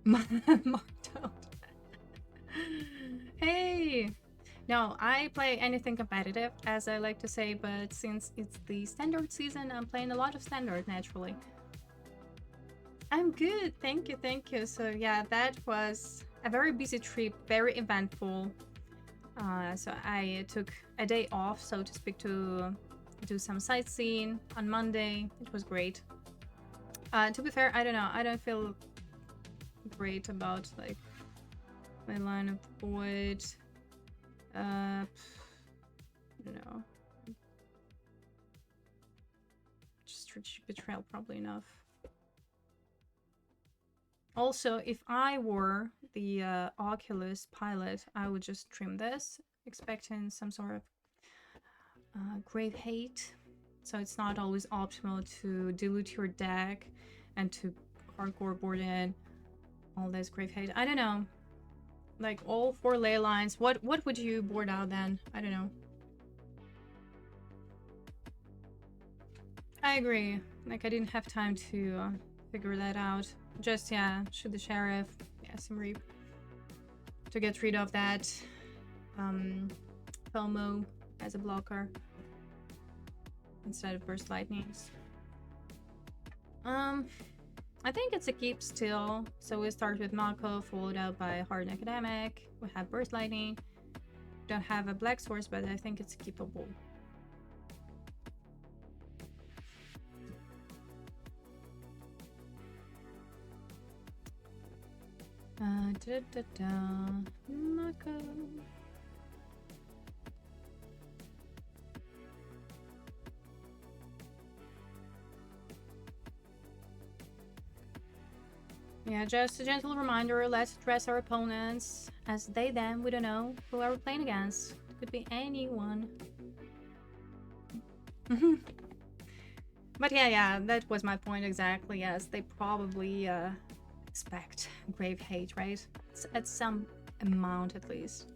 Marked out. Hey! No, I play anything competitive, as I like to say, but since it's the standard season, I'm playing a lot of standard, naturally. I'm good, thank you, thank you. So yeah, that was a very busy trip, very eventful. So I took a day off, so to speak, to do some sightseeing on Monday. It was great. To be fair, I don't know, I don't feel great about like my line of void. No. Just strategic betrayal, probably enough. Also, if I were the Oculus pilot, I would just trim this, expecting some sort of grave hate. So it's not always optimal to dilute your deck and to hardcore board in all this grave hate. I don't know. Like all 4 ley lines. What would you board out then? I don't know. I agree. Like I didn't have time to figure that out. Just yeah, shoot the sheriff. Yeah, some reap to get rid of that FOMO as a blocker instead of burst lightnings. I think it's a keep still. So we start with Mako, followed out by Hard Academic. We have Burst Lightning. Don't have a Black Source, but I think it's keepable. Mako. Yeah, just a gentle reminder, let's address our opponents as they them, we don't know who are we playing against. It could be anyone. But yeah, that was my point exactly. Yes, they probably expect grave hate, right? At some amount at least.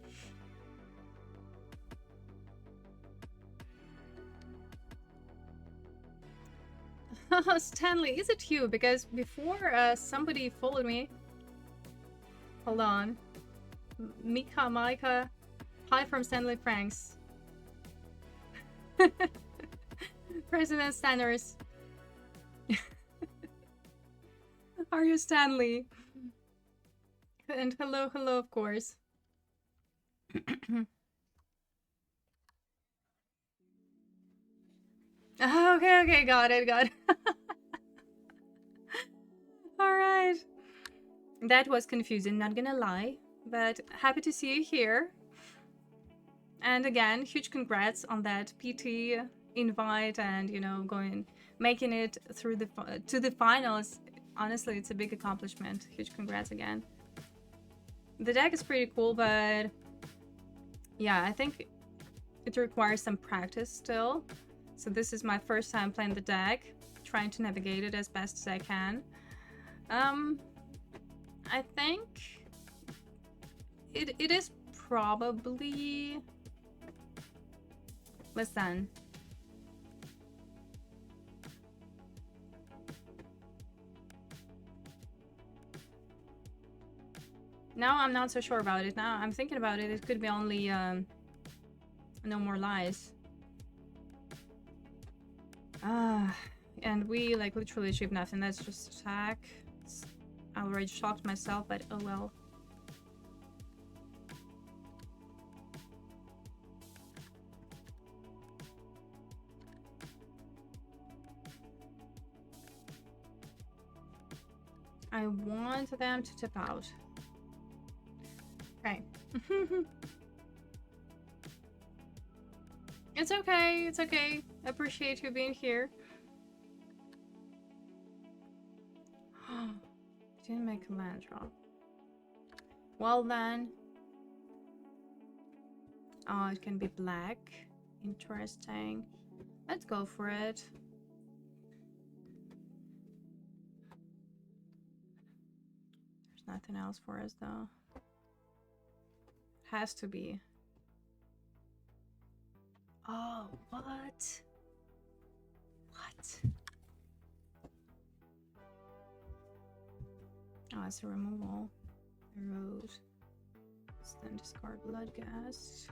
Stanley, is it you? Because before somebody followed me. Hold on. Micah. Hi from Stanley Franks. President Stanners. Are you Stanley? And hello, of course. Okay, got it. Alright. That was confusing, not gonna lie. But happy to see you here. And again, huge congrats on that PT invite and, you know, making it through to the finals. Honestly, it's a big accomplishment. Huge congrats again. The deck is pretty cool, but yeah, I think it requires some practice still. So this is my first time playing the deck, trying to navigate it as best as I can. I think it is probably... Listen. Now I'm not so sure about it. Now I'm thinking about it. It could be only no more lies. And we like literally achieved nothing. That's just attack. I already shocked myself, but oh well. I want them to tip out. Okay. It's okay, it's okay. I appreciate you being here. Didn't make a land drop. Well then. Oh, it can be black. Interesting. Let's go for it. There's nothing else for us though. It has to be. Oh, what? What? Oh, it's a removal. Erode. Then discard Bloodghast.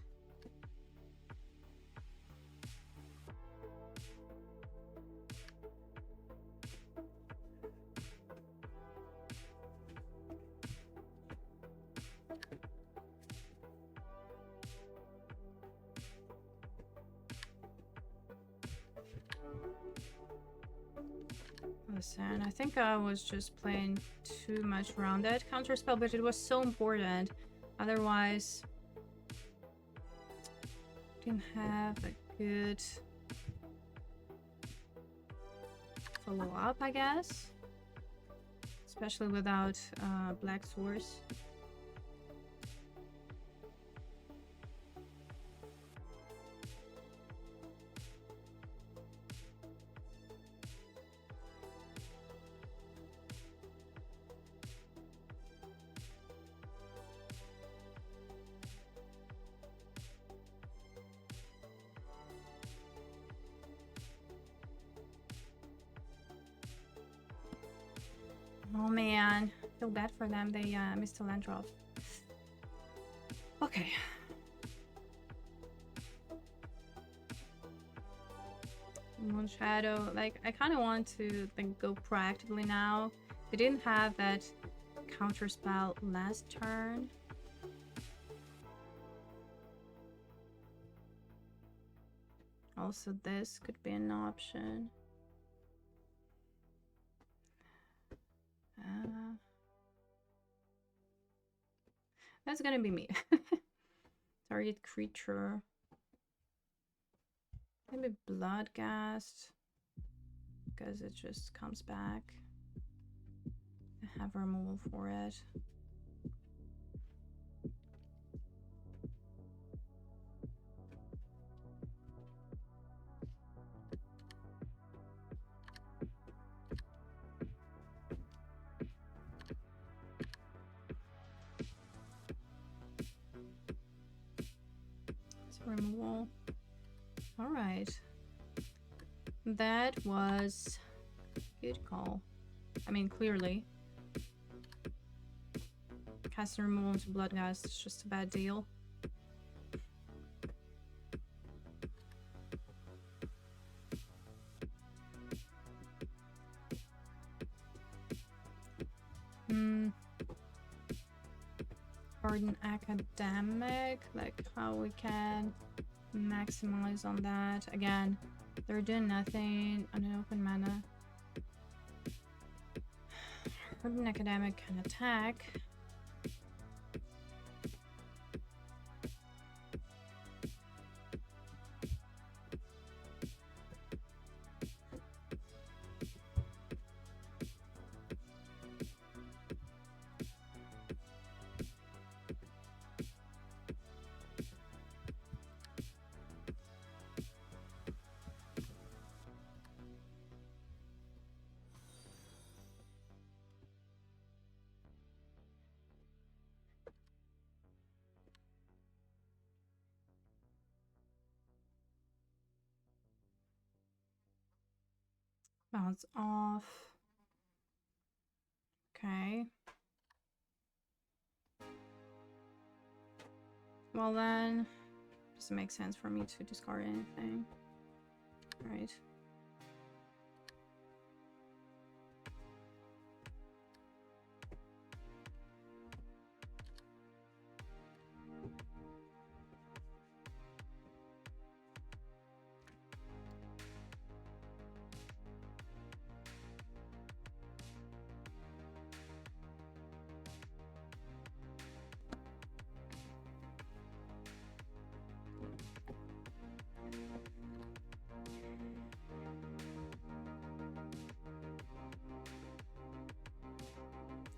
Listen, I think I was just playing too much around that counterspell, but it was so important. Otherwise, didn't have a good follow-up, I guess. Especially without Black Source. Oh man, feel bad for them. They missed a land drop. Okay. Moon Shadow, like I kind of want to like go proactively now. They didn't have that counter spell last turn. Also, this could be an option. That's gonna be me. Target creature. Maybe Bloodghast, because it just comes back. I have removal for it. Removal. All right, that was a good call. I mean, clearly casting removal into Bloodghast is just a bad deal. Garden Academic, like how we can maximize on that. Again, they're doing nothing on an open mana. Garden Academic can attack. Bounce off. Okay. Well then, doesn't make sense for me to discard anything. Right.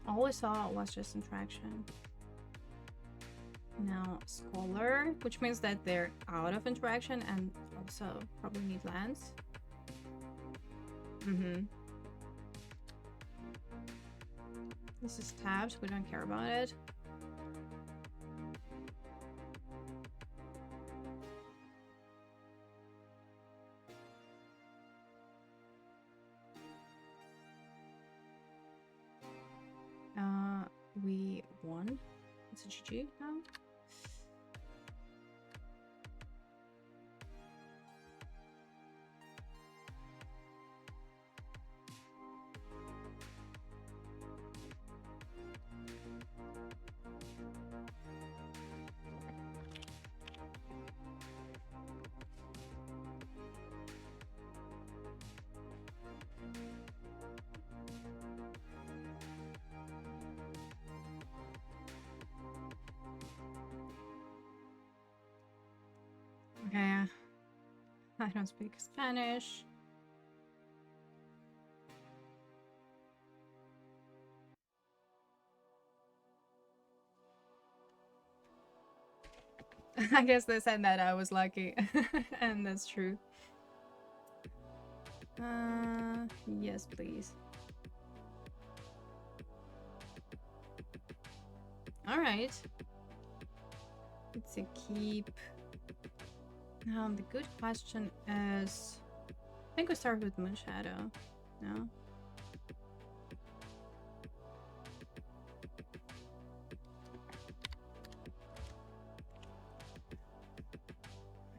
always thought was just interaction. Now Scholar, which means that they're out of interaction and also probably need lands. This is tapped, we don't care about it. We won. It's a GG now. Okay, I don't speak Spanish. I guess they said that I was lucky, and that's true. Yes, please. All right. It's a keep. The good question is, I think we start with Moonshadow. No?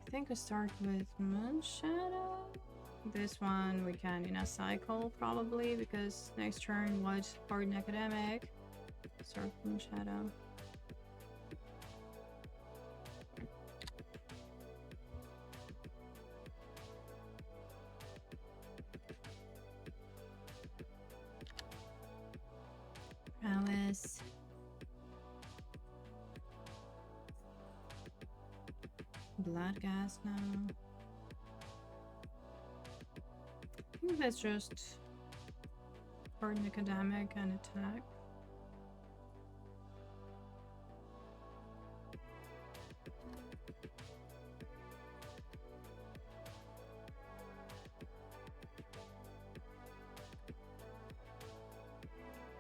I think we start with Moonshadow. This one we can, cycle probably, because next turn, White Hardened Academic. Start with Moonshadow. Prowess. Blood gas now. I think that's just Hardened Academic and attack.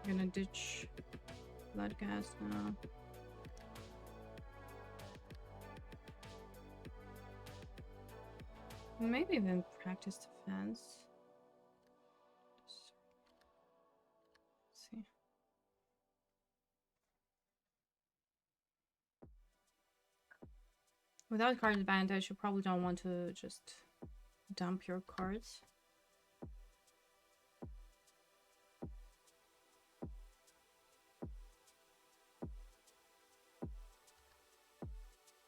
I'm gonna ditch blood gas now. Maybe even practice defense. Let's see. Without card advantage, you probably don't want to just dump your cards.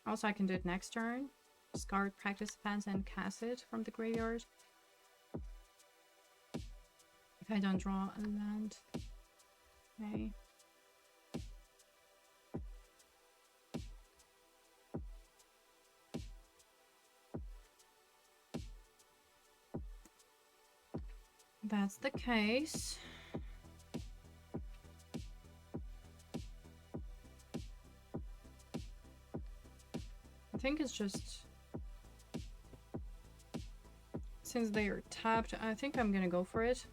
Also, I can do it next turn. Discard practice defense and cast it from the graveyard. If I don't draw a land. Okay. That's the case. I think it's just, since they are tapped, I think I'm gonna go for it.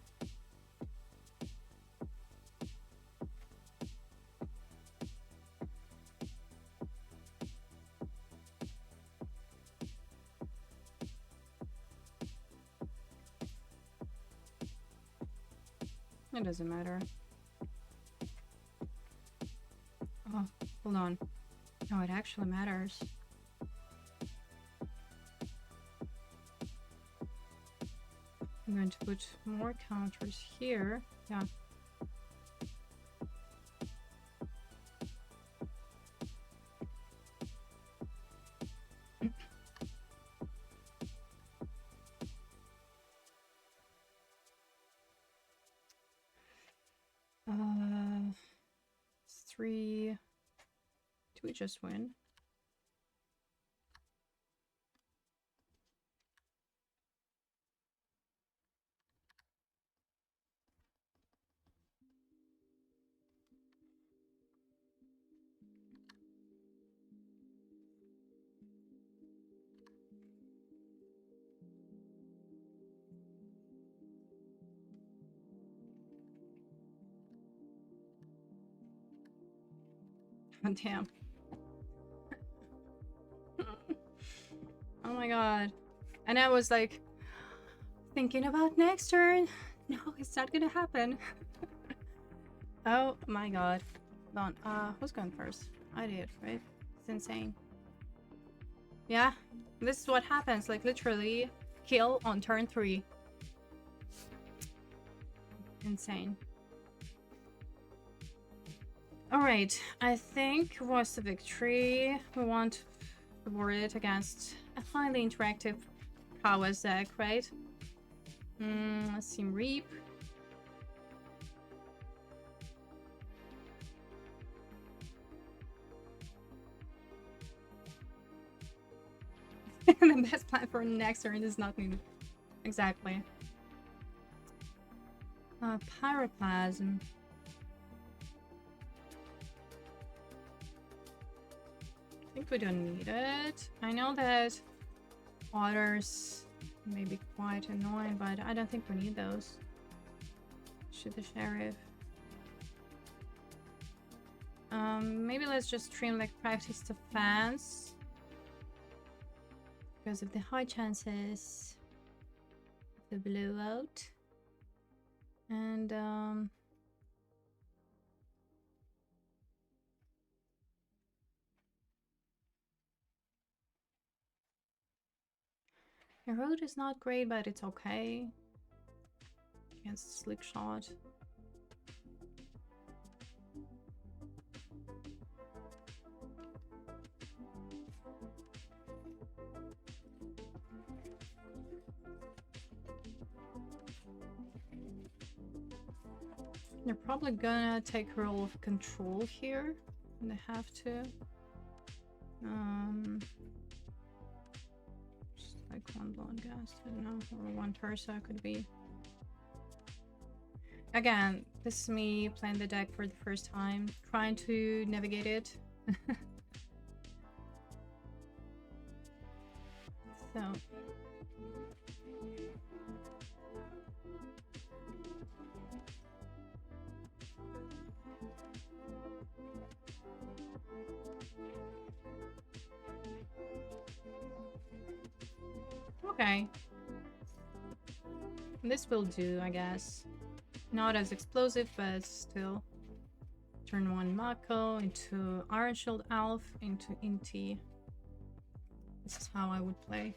It doesn't matter. Oh, hold on. No, it actually matters. I'm going to put more counters here. Yeah. Three. Do we just win? God damn. Oh my god. And I was like thinking about next turn. No, it's not gonna happen. Oh my god. Hold on. Who's going first? I did, right? It's insane. Yeah, this is what happens. Like literally kill on turn 3. Insane. Alright, I think was the victory. We want to board it against a highly interactive Prowess deck, right? Let's see, Reap. The best plan for next turn is not needed. Exactly. Pyroclasm. I think we don't need it. I know that otters may be quite annoying, but I don't think we need those. Shoot the sheriff. Maybe let's just stream like practice to fans. Because of the high chances of the blowout. And your road is not great, but it's okay. Against slick shot. They're probably gonna take role of control here. And they have to. Just like one blood gas, I don't know, or one Tursa could be. Again, this is me playing the deck for the first time, trying to navigate it. So. Okay. This will do, I guess. Not as explosive, but still. Turn 1 Mako into Iron Shield Elf into Inti. This is how I would play.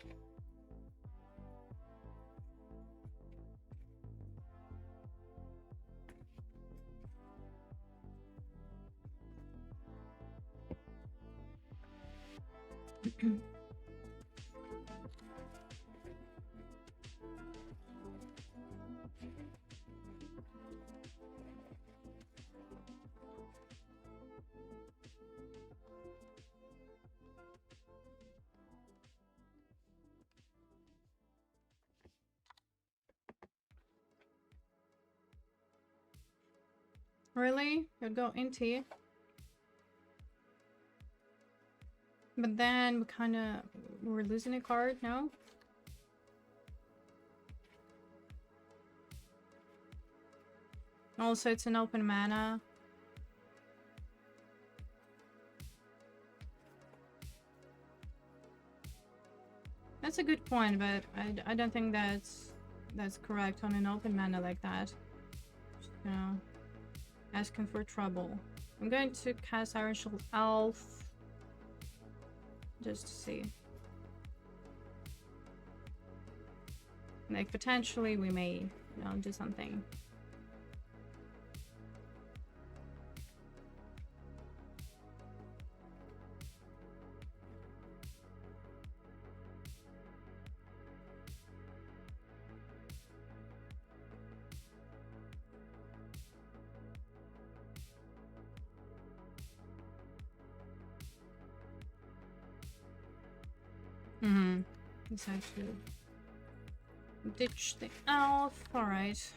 Really? You'd go Inti? But then we're losing a card, no? Also, it's an open mana. That's a good point, but I don't think that's correct on an open mana like that. You know, asking for trouble. I'm going to cast Iron Shield Elf. Just to see. Like, potentially we may, you know, do something. Let's actually ditch the elf. Alright.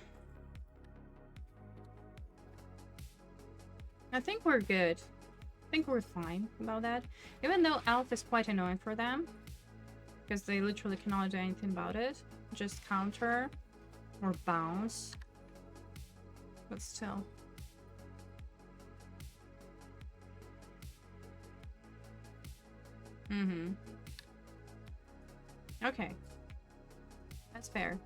I think we're good. I think we're fine about that. Even though elf is quite annoying for them. Because they literally cannot do anything about it. Just counter or bounce. But still. Mm-hmm. Okay. That's fair.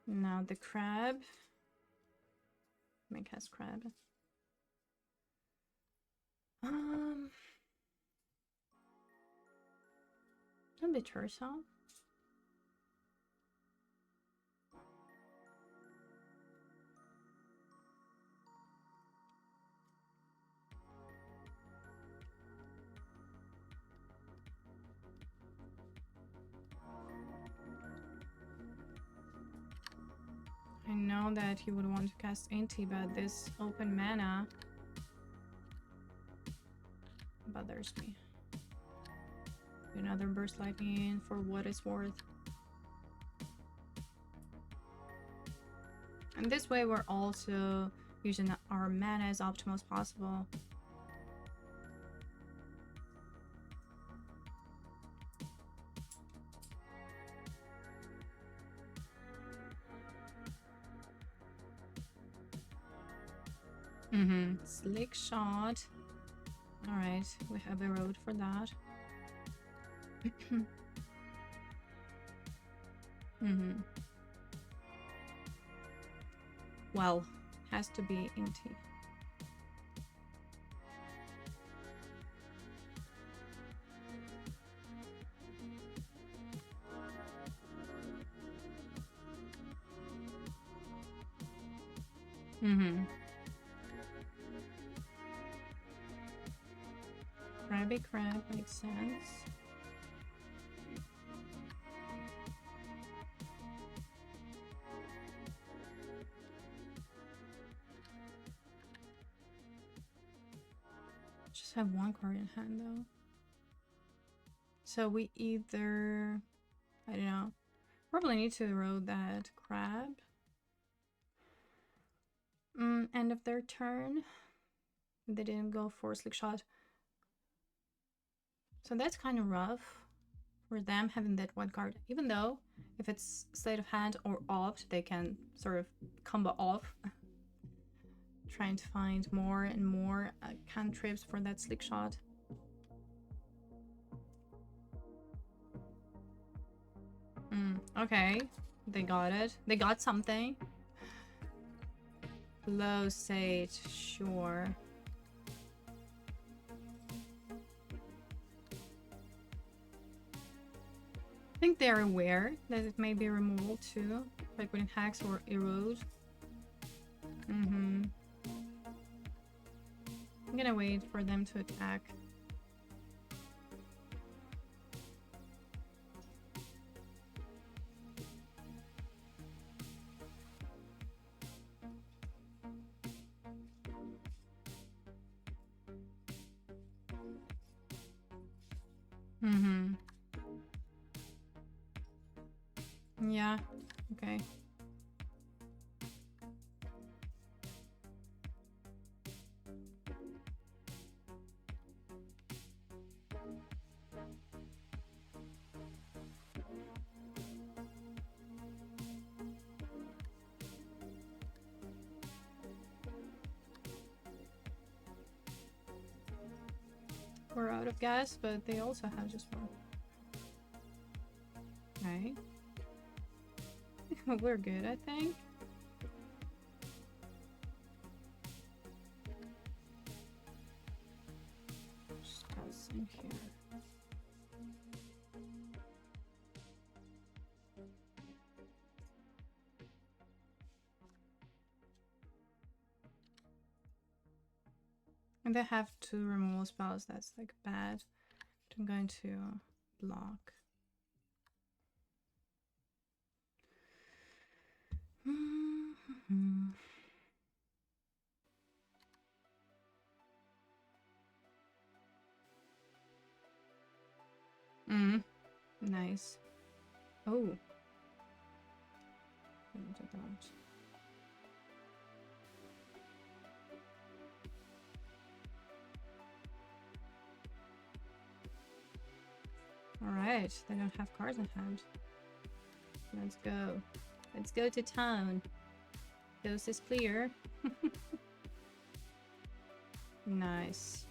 Now the crab. Make us crab. A bit Tursa. I know that he would want to cast Inti, but this open mana bothers me. Another burst lightning for what it's worth. And this way we're also using our mana as optimal as possible. Slick shot. Alright, we have a road for that. Well, has to be Inti. Crabby crab makes sense. Just have one card in hand though. So we either, I don't know, probably need to erode that crab. End of their turn. They didn't go for a slick shot. So that's kind of rough for them having that one card. Even though if it's sleight of hand or opt, they can sort of combo off. Trying to find more and more cantrips for that slick shot. Okay, they got it. They got something. Low Sage, sure. I think they're aware that it may be removal too, like when it hacks or erode. I'm gonna wait for them to attack. Yeah, okay. We're out of gas, but they also have just one. Okay. We're good, I think. Just pass in here. And they have two removal spells, that's like bad. But I'm going to block. Nice. Oh. Alright, they don't have cards in hand. Let's go. Let's go to town. Coast is clear. Nice.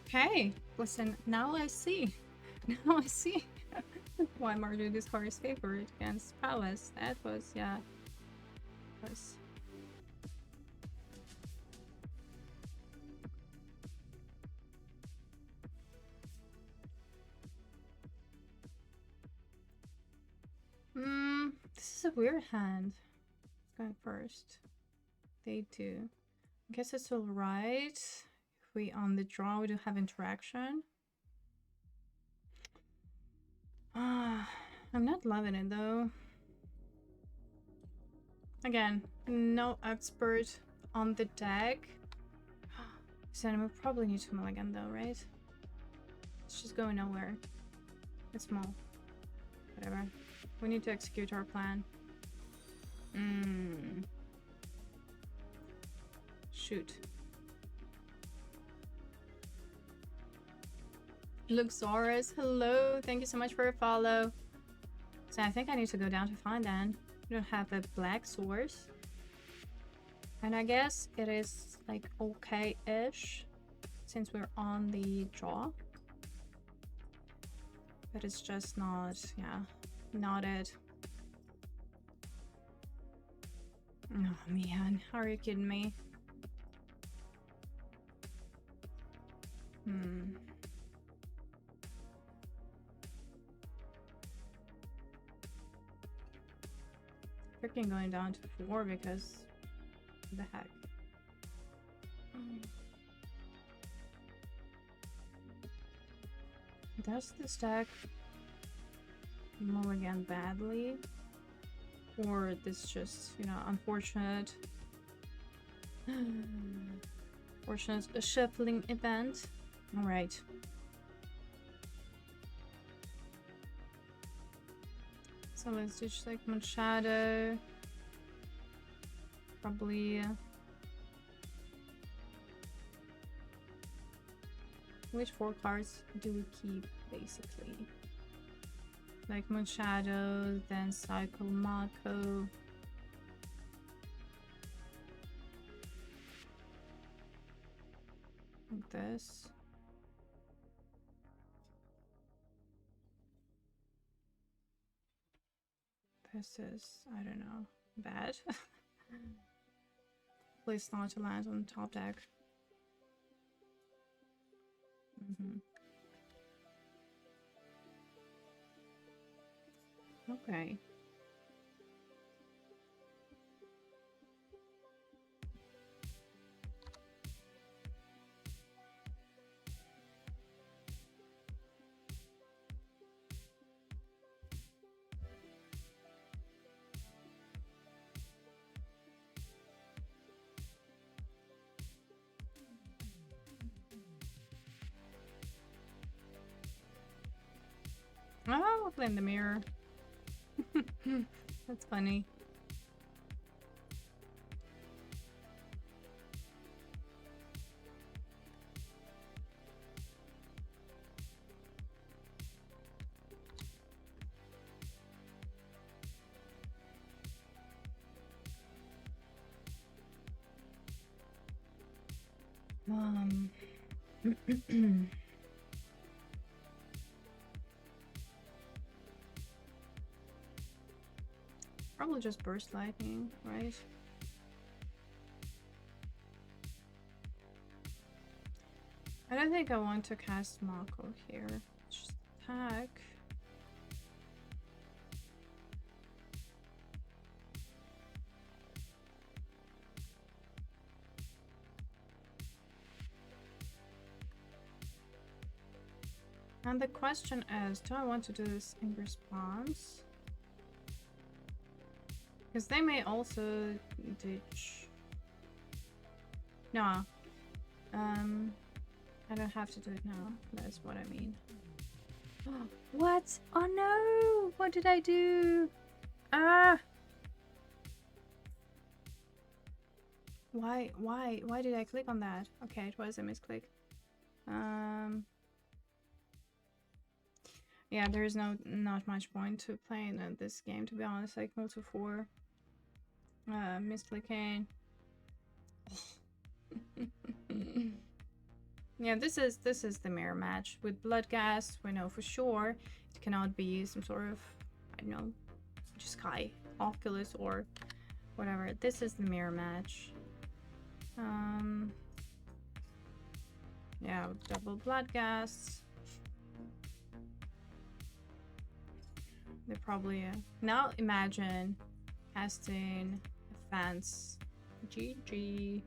Okay, listen, now I see. Now I see why Mardu Discard is favored against Prowess. That was, yeah. Was. This is a weird hand. It's going first. They do. I guess it's alright. If we on the draw, we do have interaction. I'm not loving it though. Again, no expert on the deck. So we probably need to mulligan though, right? It's just going nowhere. It's small. Whatever. We need to execute our plan. Shoot. Luxorus, hello. Thank you so much for your follow. So I think I need to go down to find then. We don't have a black source. And I guess it is like okay-ish since we're on the draw. But it's just not, yeah, not it. Oh man, are you kidding me? Freaking going down to 4 because the heck. Does this deck mulligan badly? Or this just, you know, unfortunate a shuffling event? Alright. So let's just like Shadow. Probably. Which 4 cards do we keep basically? Like Shadow, then Cycle Mako. Like this. This is, I don't know, bad. Please not to land on the top deck. Okay. Oh, flame the mirror. That's funny. Probably just burst lightning, right? I don't think I want to cast Mako here. Just attack. And the question is, do I want to do this in response? Because they may also ditch. No. I don't have to do it now. That's what I mean. What? Oh no! What did I do? Ah! Why did I click on that? Okay, it was a misclick. Yeah, there's not much point to playing this game, to be honest. Like multi 4. Misclicking. Yeah, this is the mirror match with Bloodghast. We know for sure it cannot be some sort of, I don't know, Jeskai, Oculus, or whatever. This is the mirror match. Yeah, with double Bloodghasts. They probably now imagine casting fans. GG.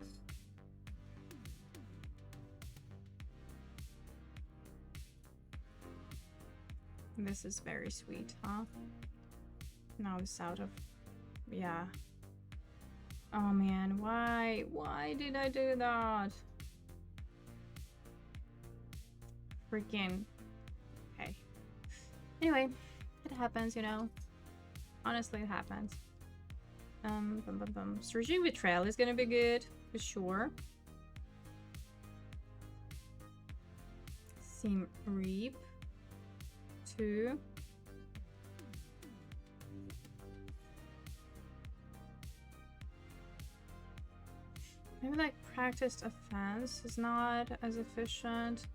This is very sweet, huh? Now it's out of... yeah. Oh man, why? Why did I do that? Freaking... okay. Anyway, it happens, you know. Honestly, it happens. Surging Betrayal is gonna be good, for sure. Sim Reap. 2. Maybe like practiced offense is not as efficient.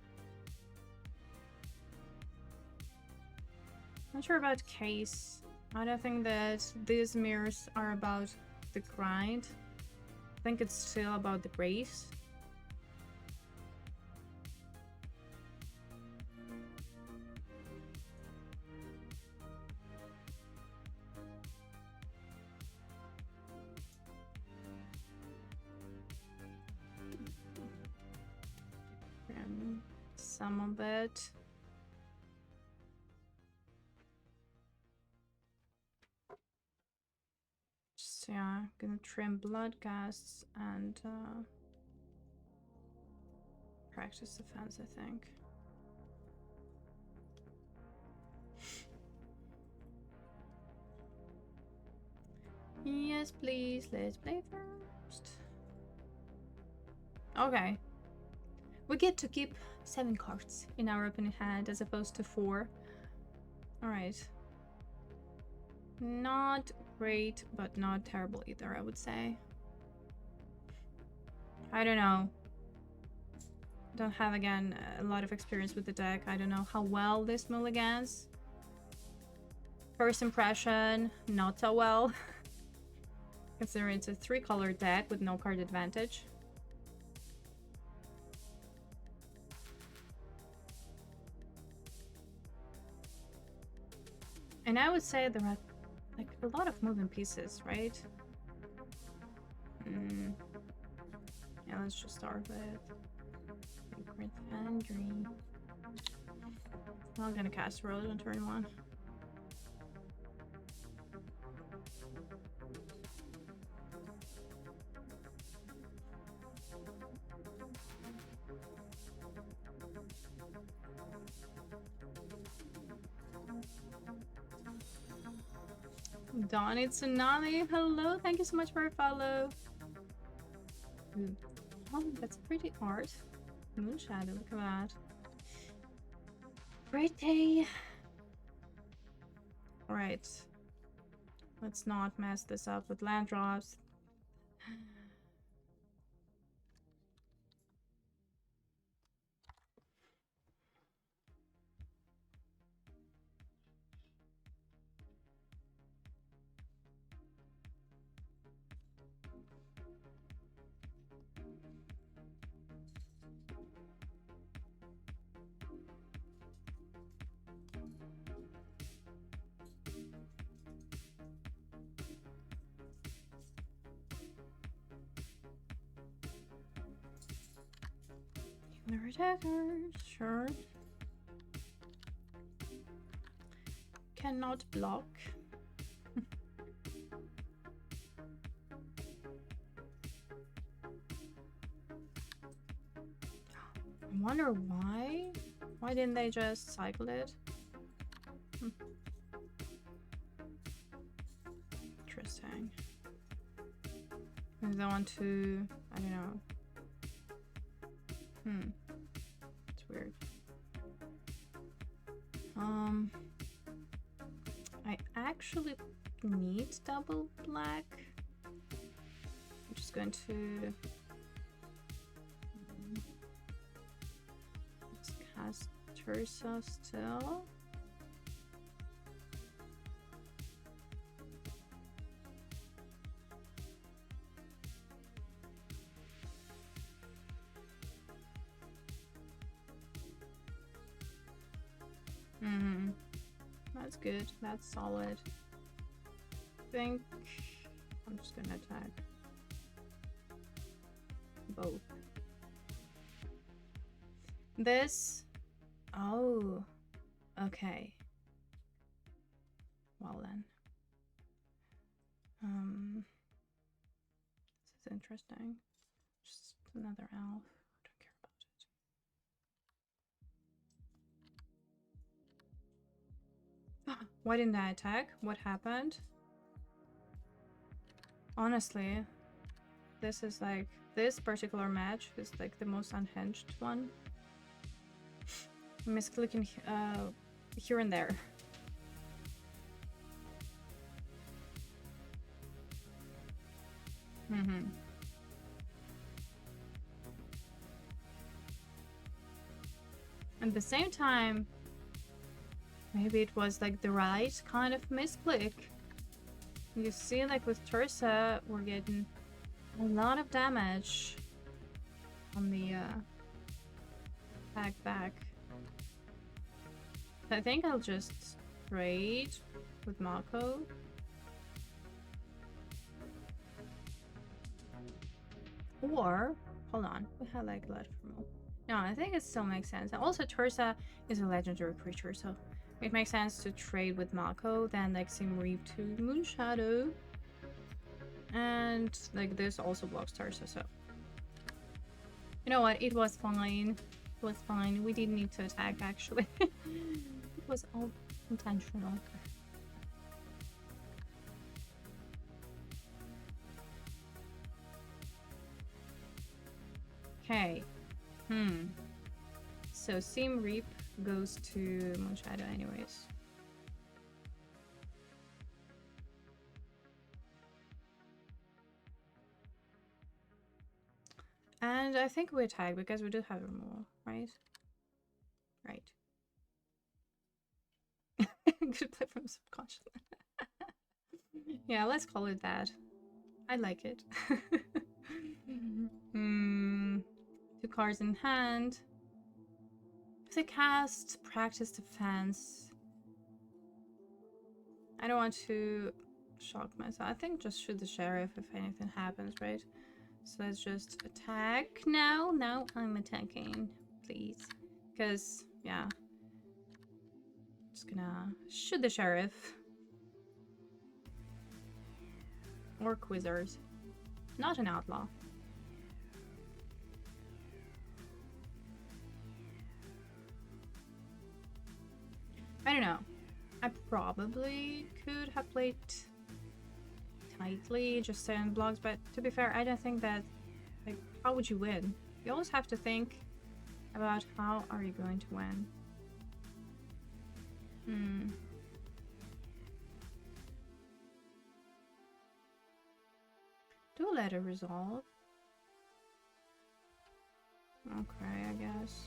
Not sure about case. I don't think that these mirrors are about the grind. I think it's still about the race. Some of it. Just, yeah, gonna trim Bloodghasts and practice defense, I think. Yes, please. Let's play first. Okay. We get to keep 7 cards in our opening hand as opposed to 4. Alright. Not great, but not terrible either, I would say. I don't know. Don't have, again, a lot of experience with the deck. I don't know how well this mulligans. First impression, not so well. Considering it's a 3-color deck with no card advantage. And I would say there are like a lot of moving pieces, right? Yeah, let's just start with Sacred Foundry. I'm gonna cast Rose on turn 1. Donnie Tsunami, hello, thank you so much for a follow. Ooh. Oh, that's pretty art. Moonshadow, look at that. Great day. Alright. Let's not mess this up with land drops. The attackers, sure. Cannot block. I wonder why? Why didn't they just cycle it? Interesting. I don't want to... I don't know. It's weird. I actually need double black. I'm just going to... Let's cast Tursa still. That's good. That's solid. I think I'm just gonna attack both. This. Oh. Okay. Well then. This is interesting. Just another elf. I don't care about it. Why didn't I attack? What happened? Honestly, this is like, this particular match is like the most unhinged one. I'm misclicking here and there. At the same time, maybe it was like the right kind of misclick. You see, like with Tursa, we're getting a lot of damage on the back. I think I'll just trade with Mako. Or, hold on, we have like blood from... No, I think it still makes sense. And also, Tursa is a legendary creature, so it makes sense to trade with Mako, then like Sim Reap to Moonshadow. And like this also blocks Tursa, so... You know what, it was fine. It was fine. We didn't need to attack, actually. It was all intentional. Okay. So Sim Reap goes to Moonshadow anyways. And I think we attack because we do have removal, right? Right. Good play from subconscious. Yeah, let's call it that. I like it. 2 cards in hand. If I cast Practice Defense, I don't want to shock myself. I think just shoot the sheriff if anything happens, right? So let's just attack now. Now I'm attacking, please. Because, yeah. Just gonna shoot the sheriff. Or Quizzers. Not an outlaw. I don't know. I probably could have played tightly, just send blocks, but to be fair, I don't think that, like, how would you win? You always have to think about how are you going to win. Do let it resolve. Okay, I guess.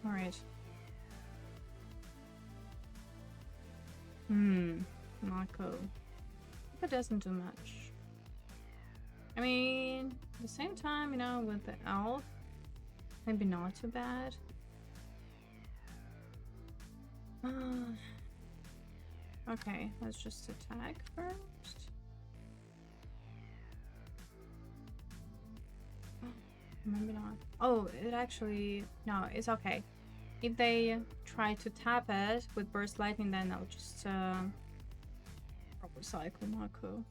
All right. Mako. It doesn't do much. I mean, at the same time, you know, with the elf, maybe not too bad. Okay, let's just attack first. Maybe not. Oh, it actually... No, it's okay. if they try to tap it with Burst Lightning, then I'll just proper cycle Marco.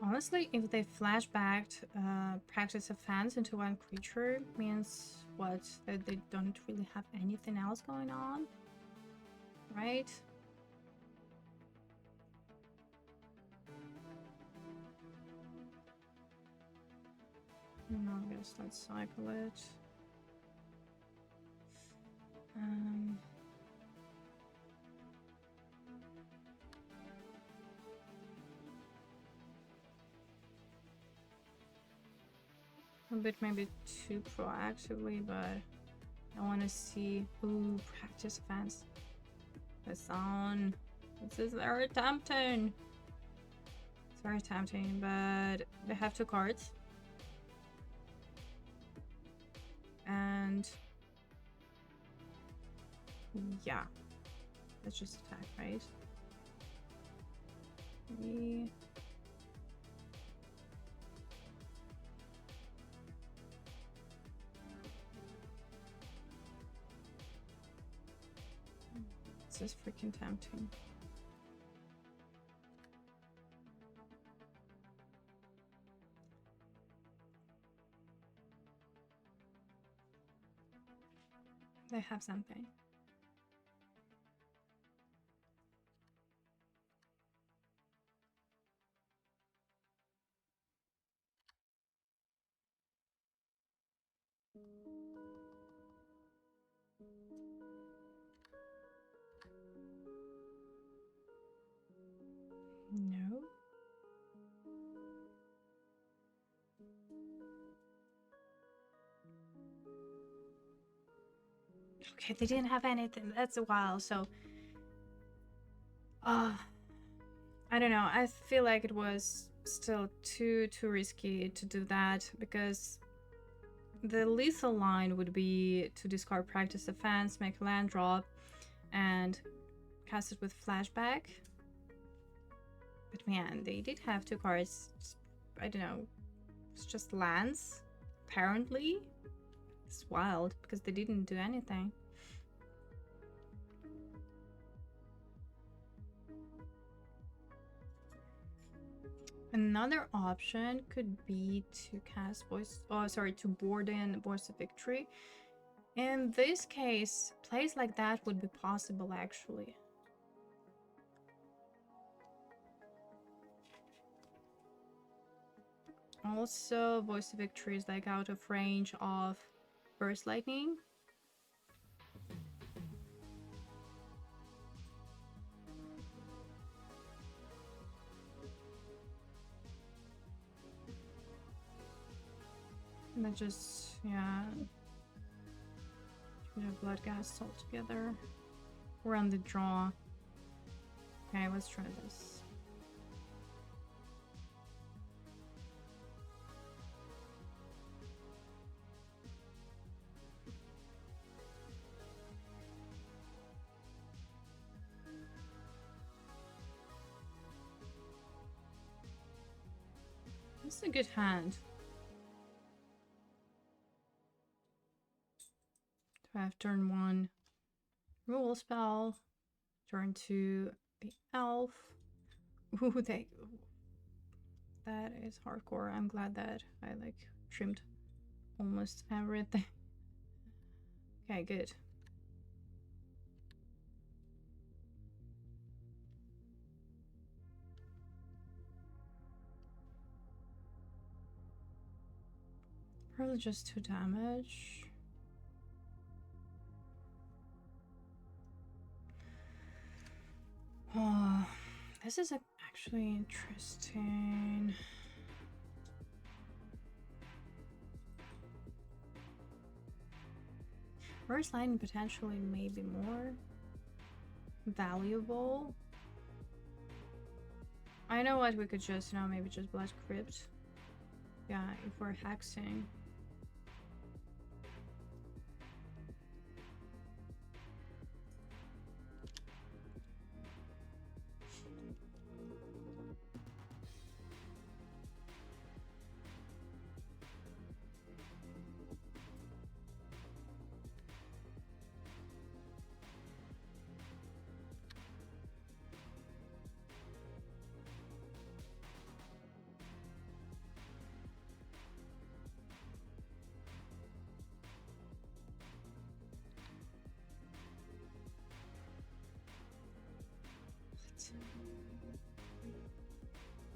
Honestly, if they flashbacked Practice of Fans into one creature, means what? That they don't really have anything else going on? Right? No, I guess let's cycle it. A bit maybe too proactively, but I want to see. Ooh, Practice Fans. That's on. This is very tempting. It's very tempting, but they have 2 cards. And yeah, let's just attack, right? This is freaking tempting. They have something. No. Okay, they didn't have anything. That's a while, so I don't know. I feel like it was still too risky to do that, because the lethal line would be to discard Practice Defense, make a land drop, and cast it with flashback. But man, they did have 2 cards. I don't know. It's just lands, apparently. It's wild, because they didn't do anything. Another option could be to cast to board in Voice of Victory. In this case, plays like that would be possible, actually. Also, Voice of Victory is like out of range of Burst Lightning. And then just, yeah, Blood Gas all together. We're on the draw. Okay, let's try this. This is a good hand. So I have turn 1 Rule Spell, turn 2 the Elf. Ooh, that is hardcore. I'm glad that I like trimmed almost everything. Okay, good. Probably just 2 damage. Oh, this is actually interesting. Burst Lightning potentially may be more valuable. I know what we could just, you know, maybe just Blood Crypt. Yeah, if we're hexing.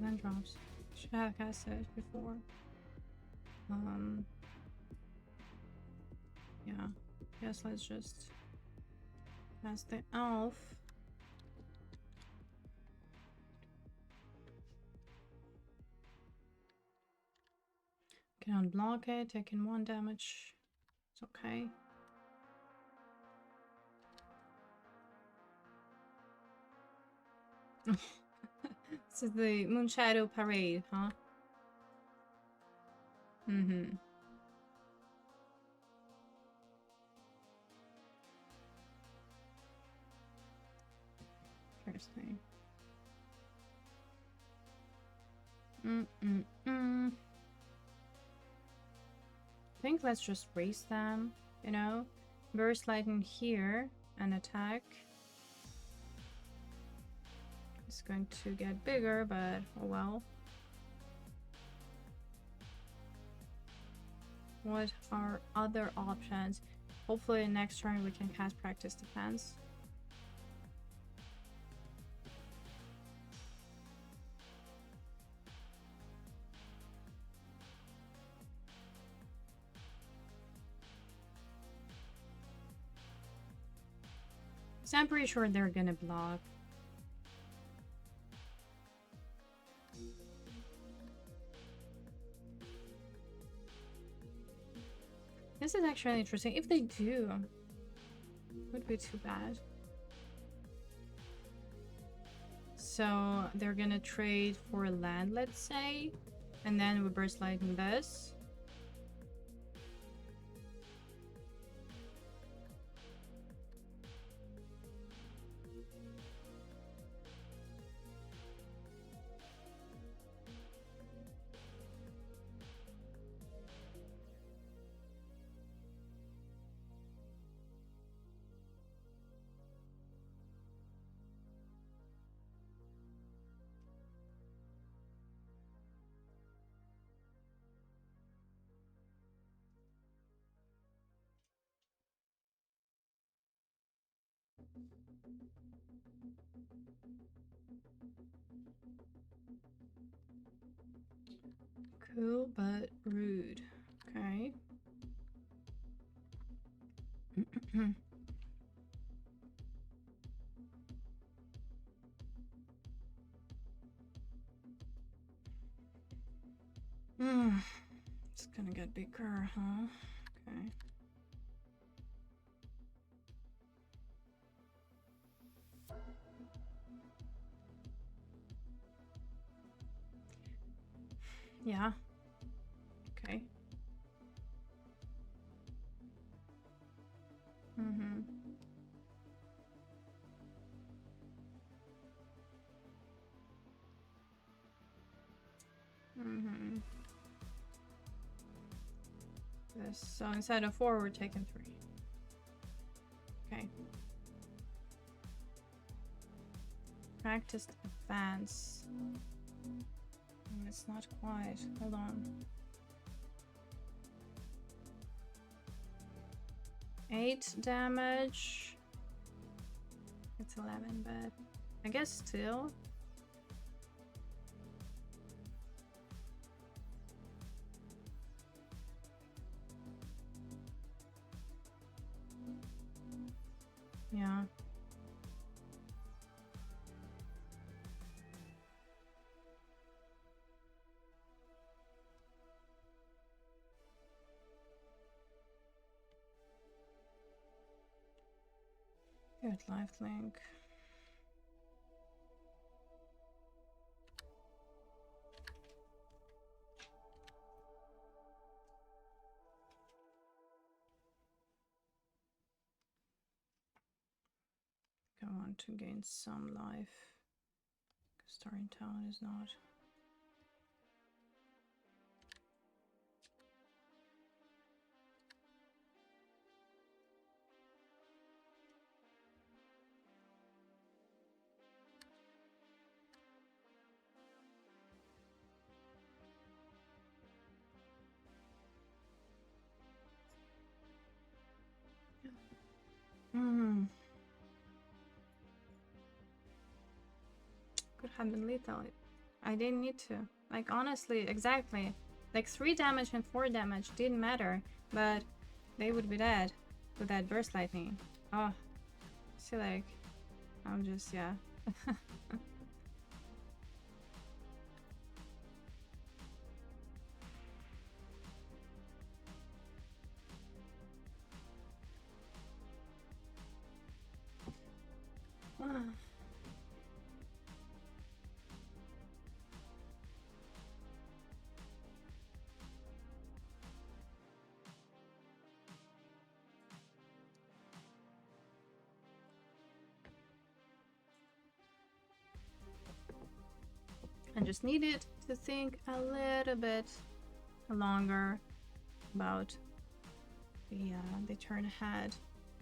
Land drops. Should have cast it before. Yeah. Guess let's just cast the elf. Can unblock it, taking 1 damage. It's okay. This is the Moonshadow Parade, huh? Mm-hmm. Interesting. I think let's just raise them, you know? Burst Lightning here and attack. It's going to get bigger, but oh well. What are other options? Hopefully next turn we can cast Practice Defense. So I'm pretty sure they're gonna block. This is actually interesting. If they do, it would be too bad. So they're gonna trade for land, let's say, and then we Burst Lightning this. Cool, but rude. Okay. It's gonna get bigger, huh? Okay. Yeah. Okay. This, so instead of 4, we're taking 3. Okay. Practiced advance. It's not quite. Hold on. 8 damage. It's 11, but I guess still. Yeah. Good lifelink. I want to gain some life. Starting town is not. Could have been lethal. I didn't need to. Like, honestly, exactly. Like, 3 damage and 4 damage didn't matter, but they would be dead with that burst lightning. Oh, see, like, I'm just, yeah. I just needed to think a little bit longer about the turn ahead.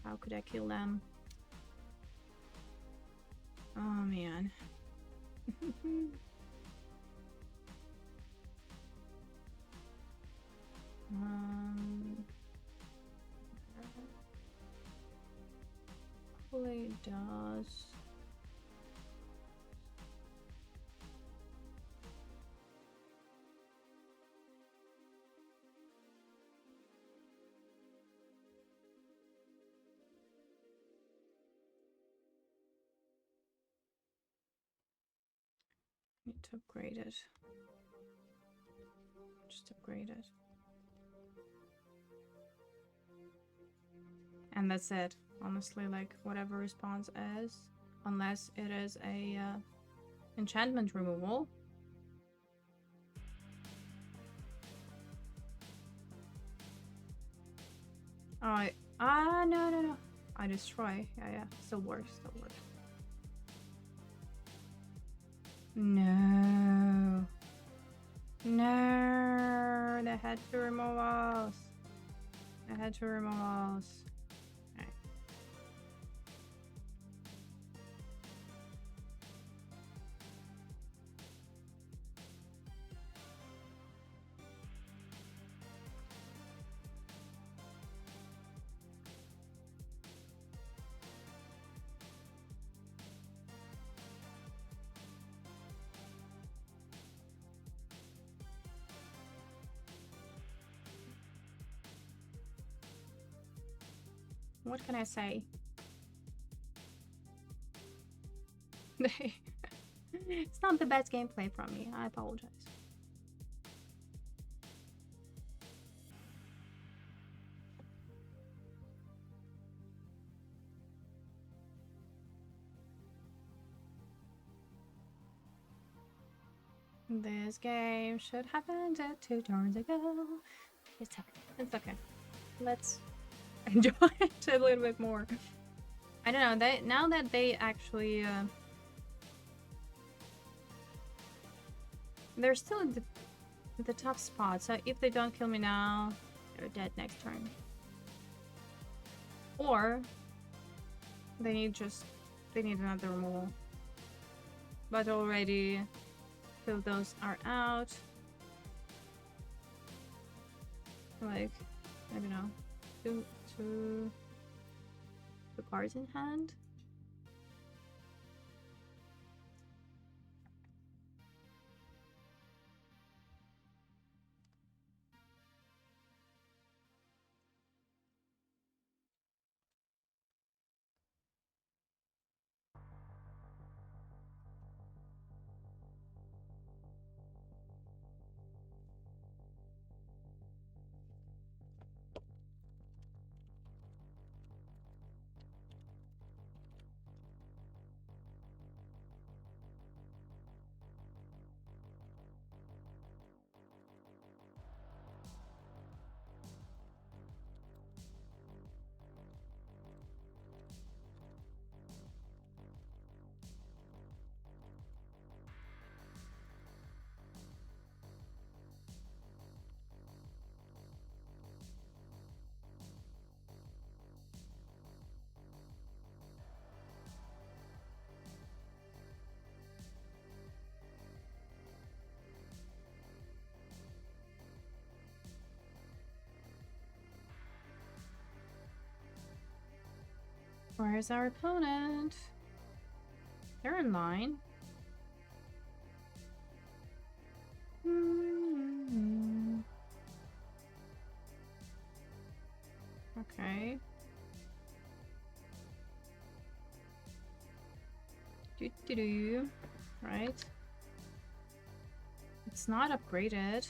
How could I kill them? Oh man. Probably does. Need to upgrade it. Just upgrade it. And that's it. Honestly, like, whatever response is, unless it is a enchantment removal. Oh, no. I destroy. Yeah. Still works. No. They had to remove us. Okay. What can I say? It's not the best gameplay from me. I apologize. This game should have ended 2 turns ago. It's okay. Let's enjoy it a little bit more. I don't know. Now that they actually they're still in the top spot. So if they don't kill me now, they're dead next turn. Or they need another removal. But already, so those are out. Like, I don't know, two cards in hand. Where's our opponent? They're in line. Okay. Do. Right. It's not upgraded.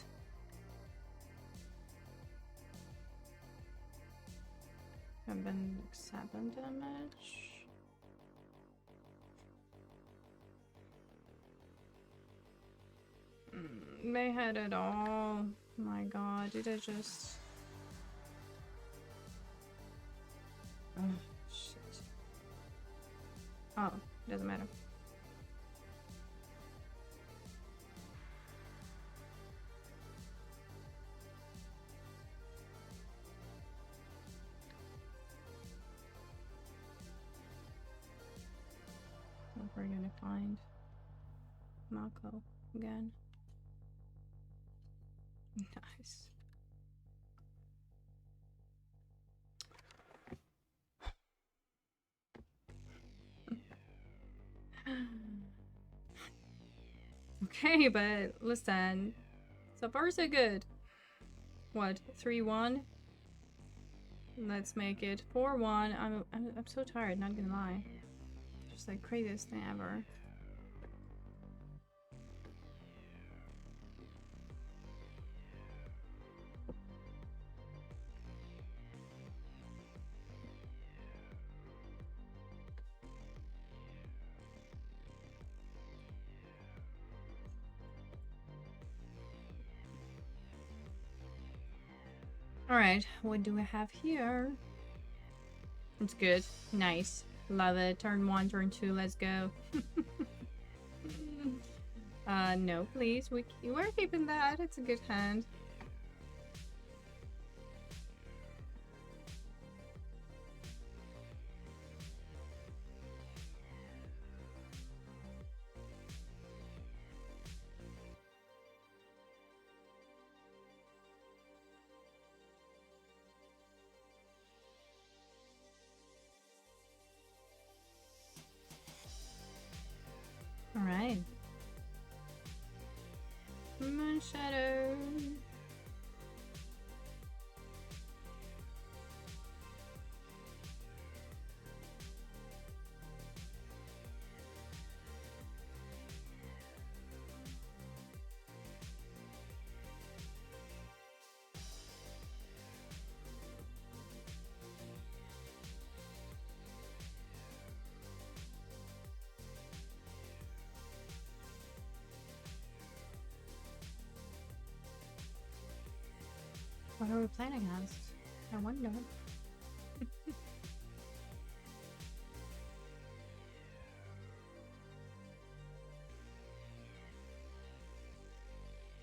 I've been 7 damage. They had it all. My god, did I just... Oh, shit. Oh, doesn't matter. What we're gonna find Mako again. Nice. Okay, but listen, so far so good. What, 3-1? Let's make it 4-1. I'm so tired, not gonna lie. Just like craziest thing ever. Alright, what do we have here? It's good. Nice. Love it. Turn 1, turn 2, let's go. No, please. We're keeping that. It's a good hand. Alright. Moon Shadow. What are we playing against? I wonder.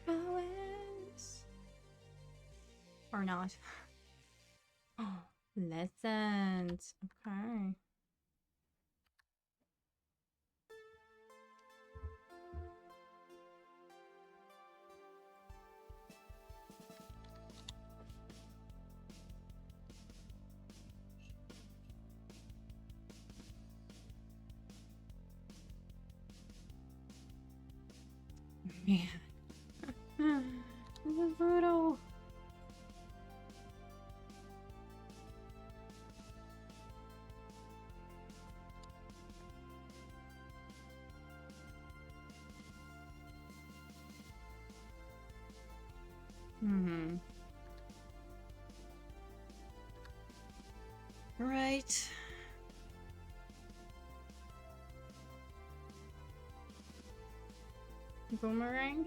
Prowess. Or not. Oh, lessons. Okay. Man. This is brutal. Right. Boomerang?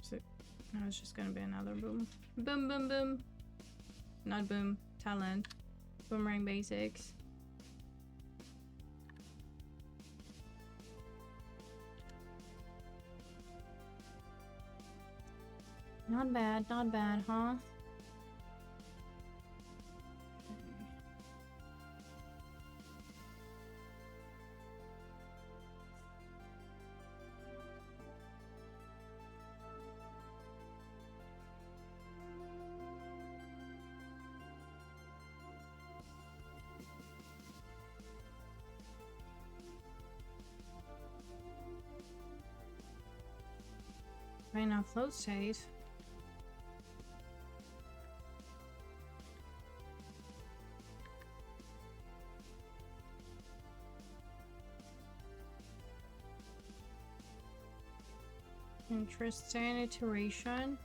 So, now it's just gonna be another boom. Boom, boom, boom. Not boom. Talent. Boomerang basics. Not bad, huh? Okay, now flow state. Interesting iteration.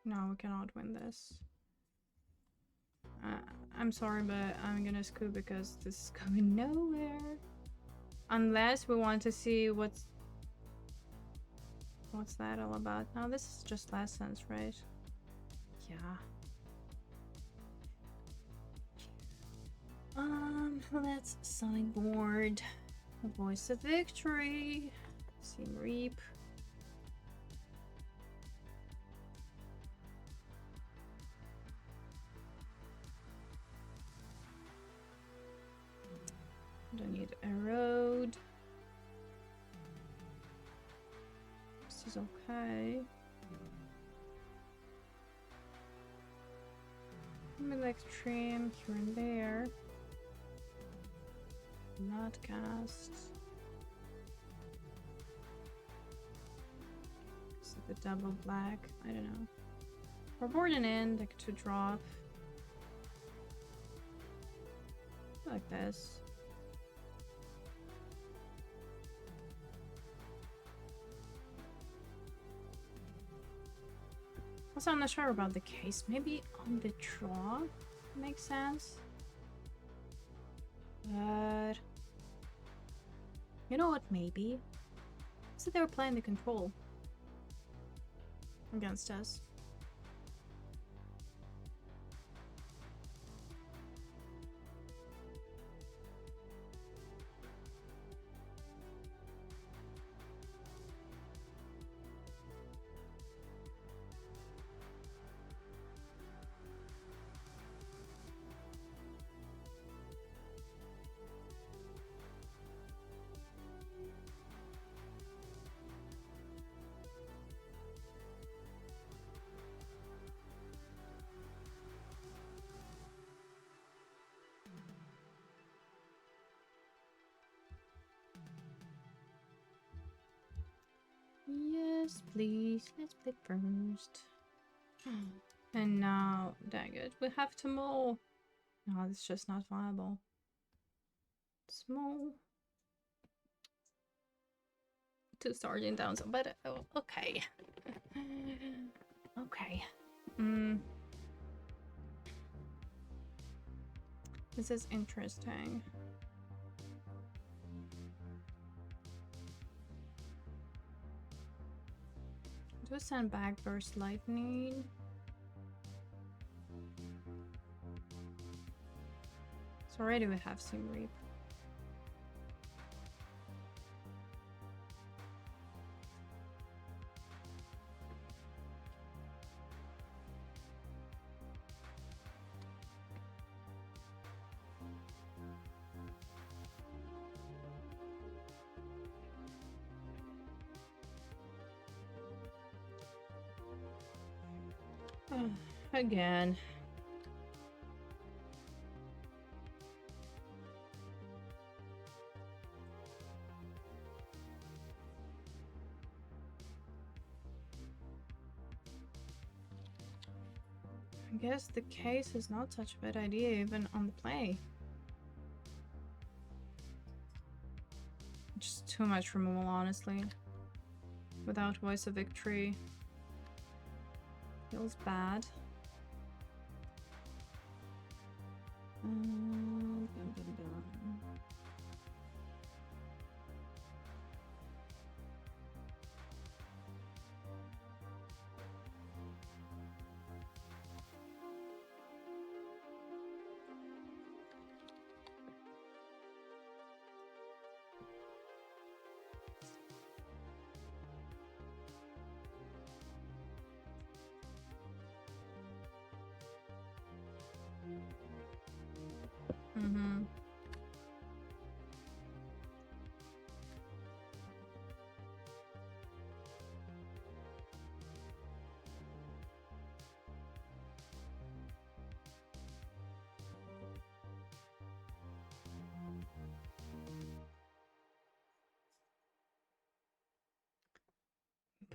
No, we cannot win this. I'm sorry, but I'm gonna scoot because this is going nowhere. Unless we want to see what's that all about. Now this is just lessons, right? Yeah. Let's sideboard Voice of Victory, Seam Reap. Don't need Erode. This is okay. Maybe extreme here and there. Not cast. Is it the double black? I don't know. We're board an end, like 2-drop. Like this. Also, I'm not sure about the case. Maybe on the draw makes sense. But you know what? Maybe. So they were playing the control against us. Yes, please. Let's play first. And now, dang it, we have to mull. No, it's just not viable. Small. 2 starting down, so but okay. Okay. This is interesting. Do send back Burst Lightning. So already we have Seam Reap. Again. I guess the case is not such a bad idea even on the play. Just too much removal, honestly. Without Voice of Victory. Feels bad. Mm-hmm.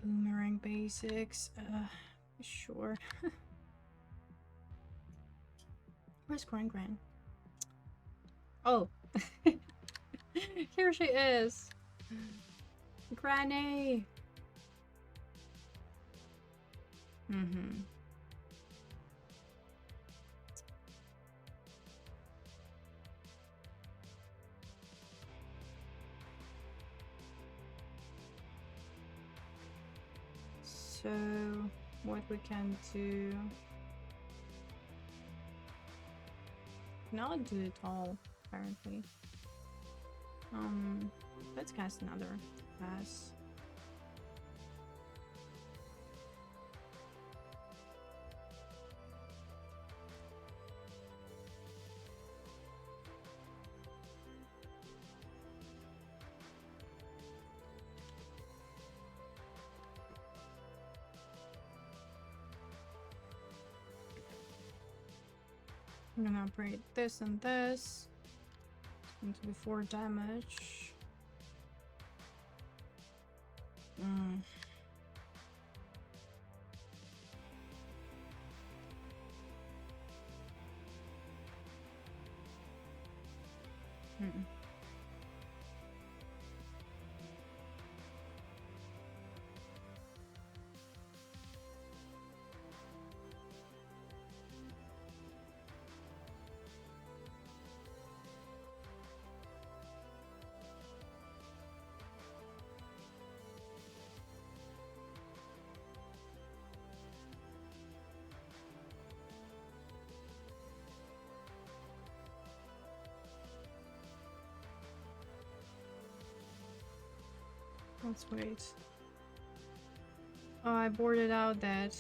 Boomerang basics. Sure. Where's Gran Gran? Oh. Here she is. Granny. Mm-hmm. So, what we can do... Not do it all, apparently. Let's cast another pass. I'm gonna upgrade this and this. It's going to be 4 damage. Let's wait. Oh, I boarded out that,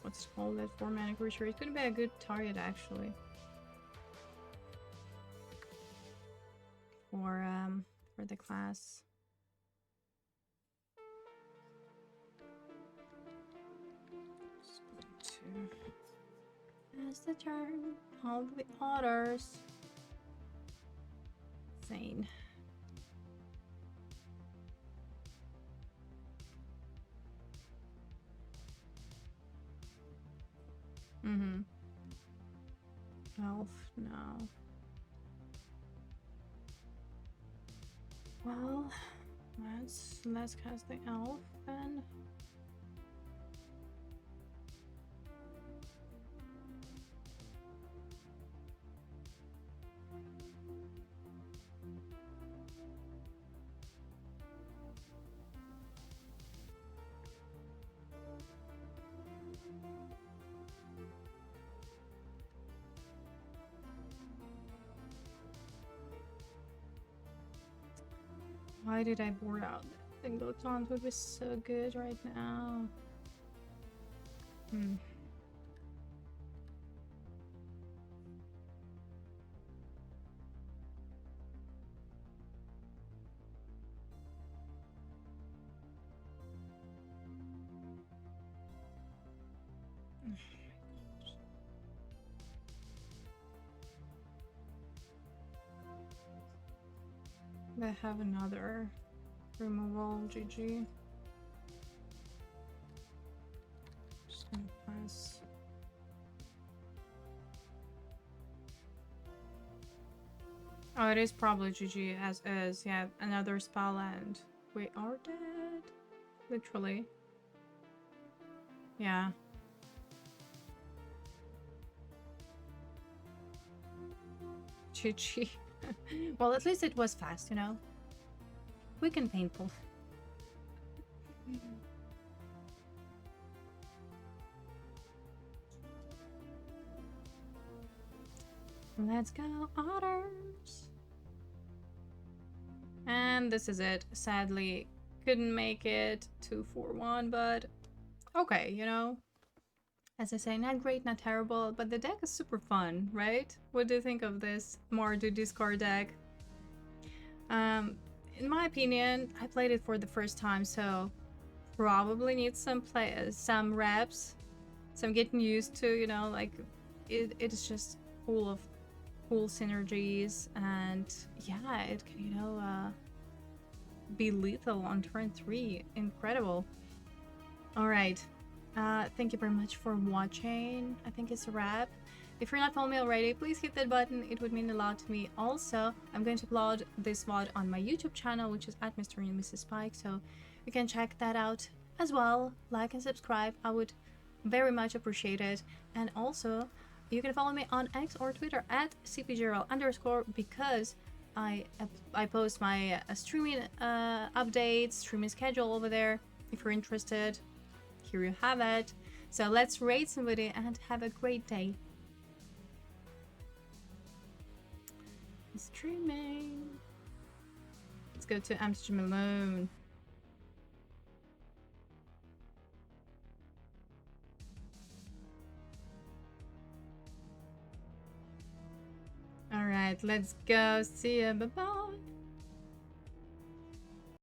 what's it called, that 4-mana creature. It could be a good target, actually. For the class. Just going to pass the turn. All the otters. Insane. Elf, no. Well, let's cast the elf then. Why did I board out? I think those taunt would be so good right now. They have another removal, GG. Just gonna pass. Oh, it is probably GG as is. Yeah, another spell and we are dead. Literally. Yeah. GG. Well, at least it was fast, you know? Quick and painful. Let's go, otters! And this is it. Sadly, couldn't make it 2-4-1, but okay, you know? As I say, not great, not terrible, but the deck is super fun, right? What do you think of this Mardu Discard deck? In my opinion, I played it for the first time, so probably needs some reps, some getting used to, you know, like it is just full of cool synergies, and yeah, it can, you know, be lethal on turn 3. Incredible. Alright. Thank you very much for watching. I think it's a wrap. If you're not following me already, please hit that button. It would mean a lot to me. Also, I'm going to upload this VOD on my YouTube channel, which is at Mr. and Mrs. Spike, so you can check that out as well. Like and subscribe. I would very much appreciate it. And also, you can follow me on X or Twitter at cpgirl_, because I post my streaming updates, streaming schedule over there. If you're interested, here you have it. So let's raid somebody and have a great day. Streaming. Let's go to Amsterdam alone. All right, let's go. See ya. Bye bye.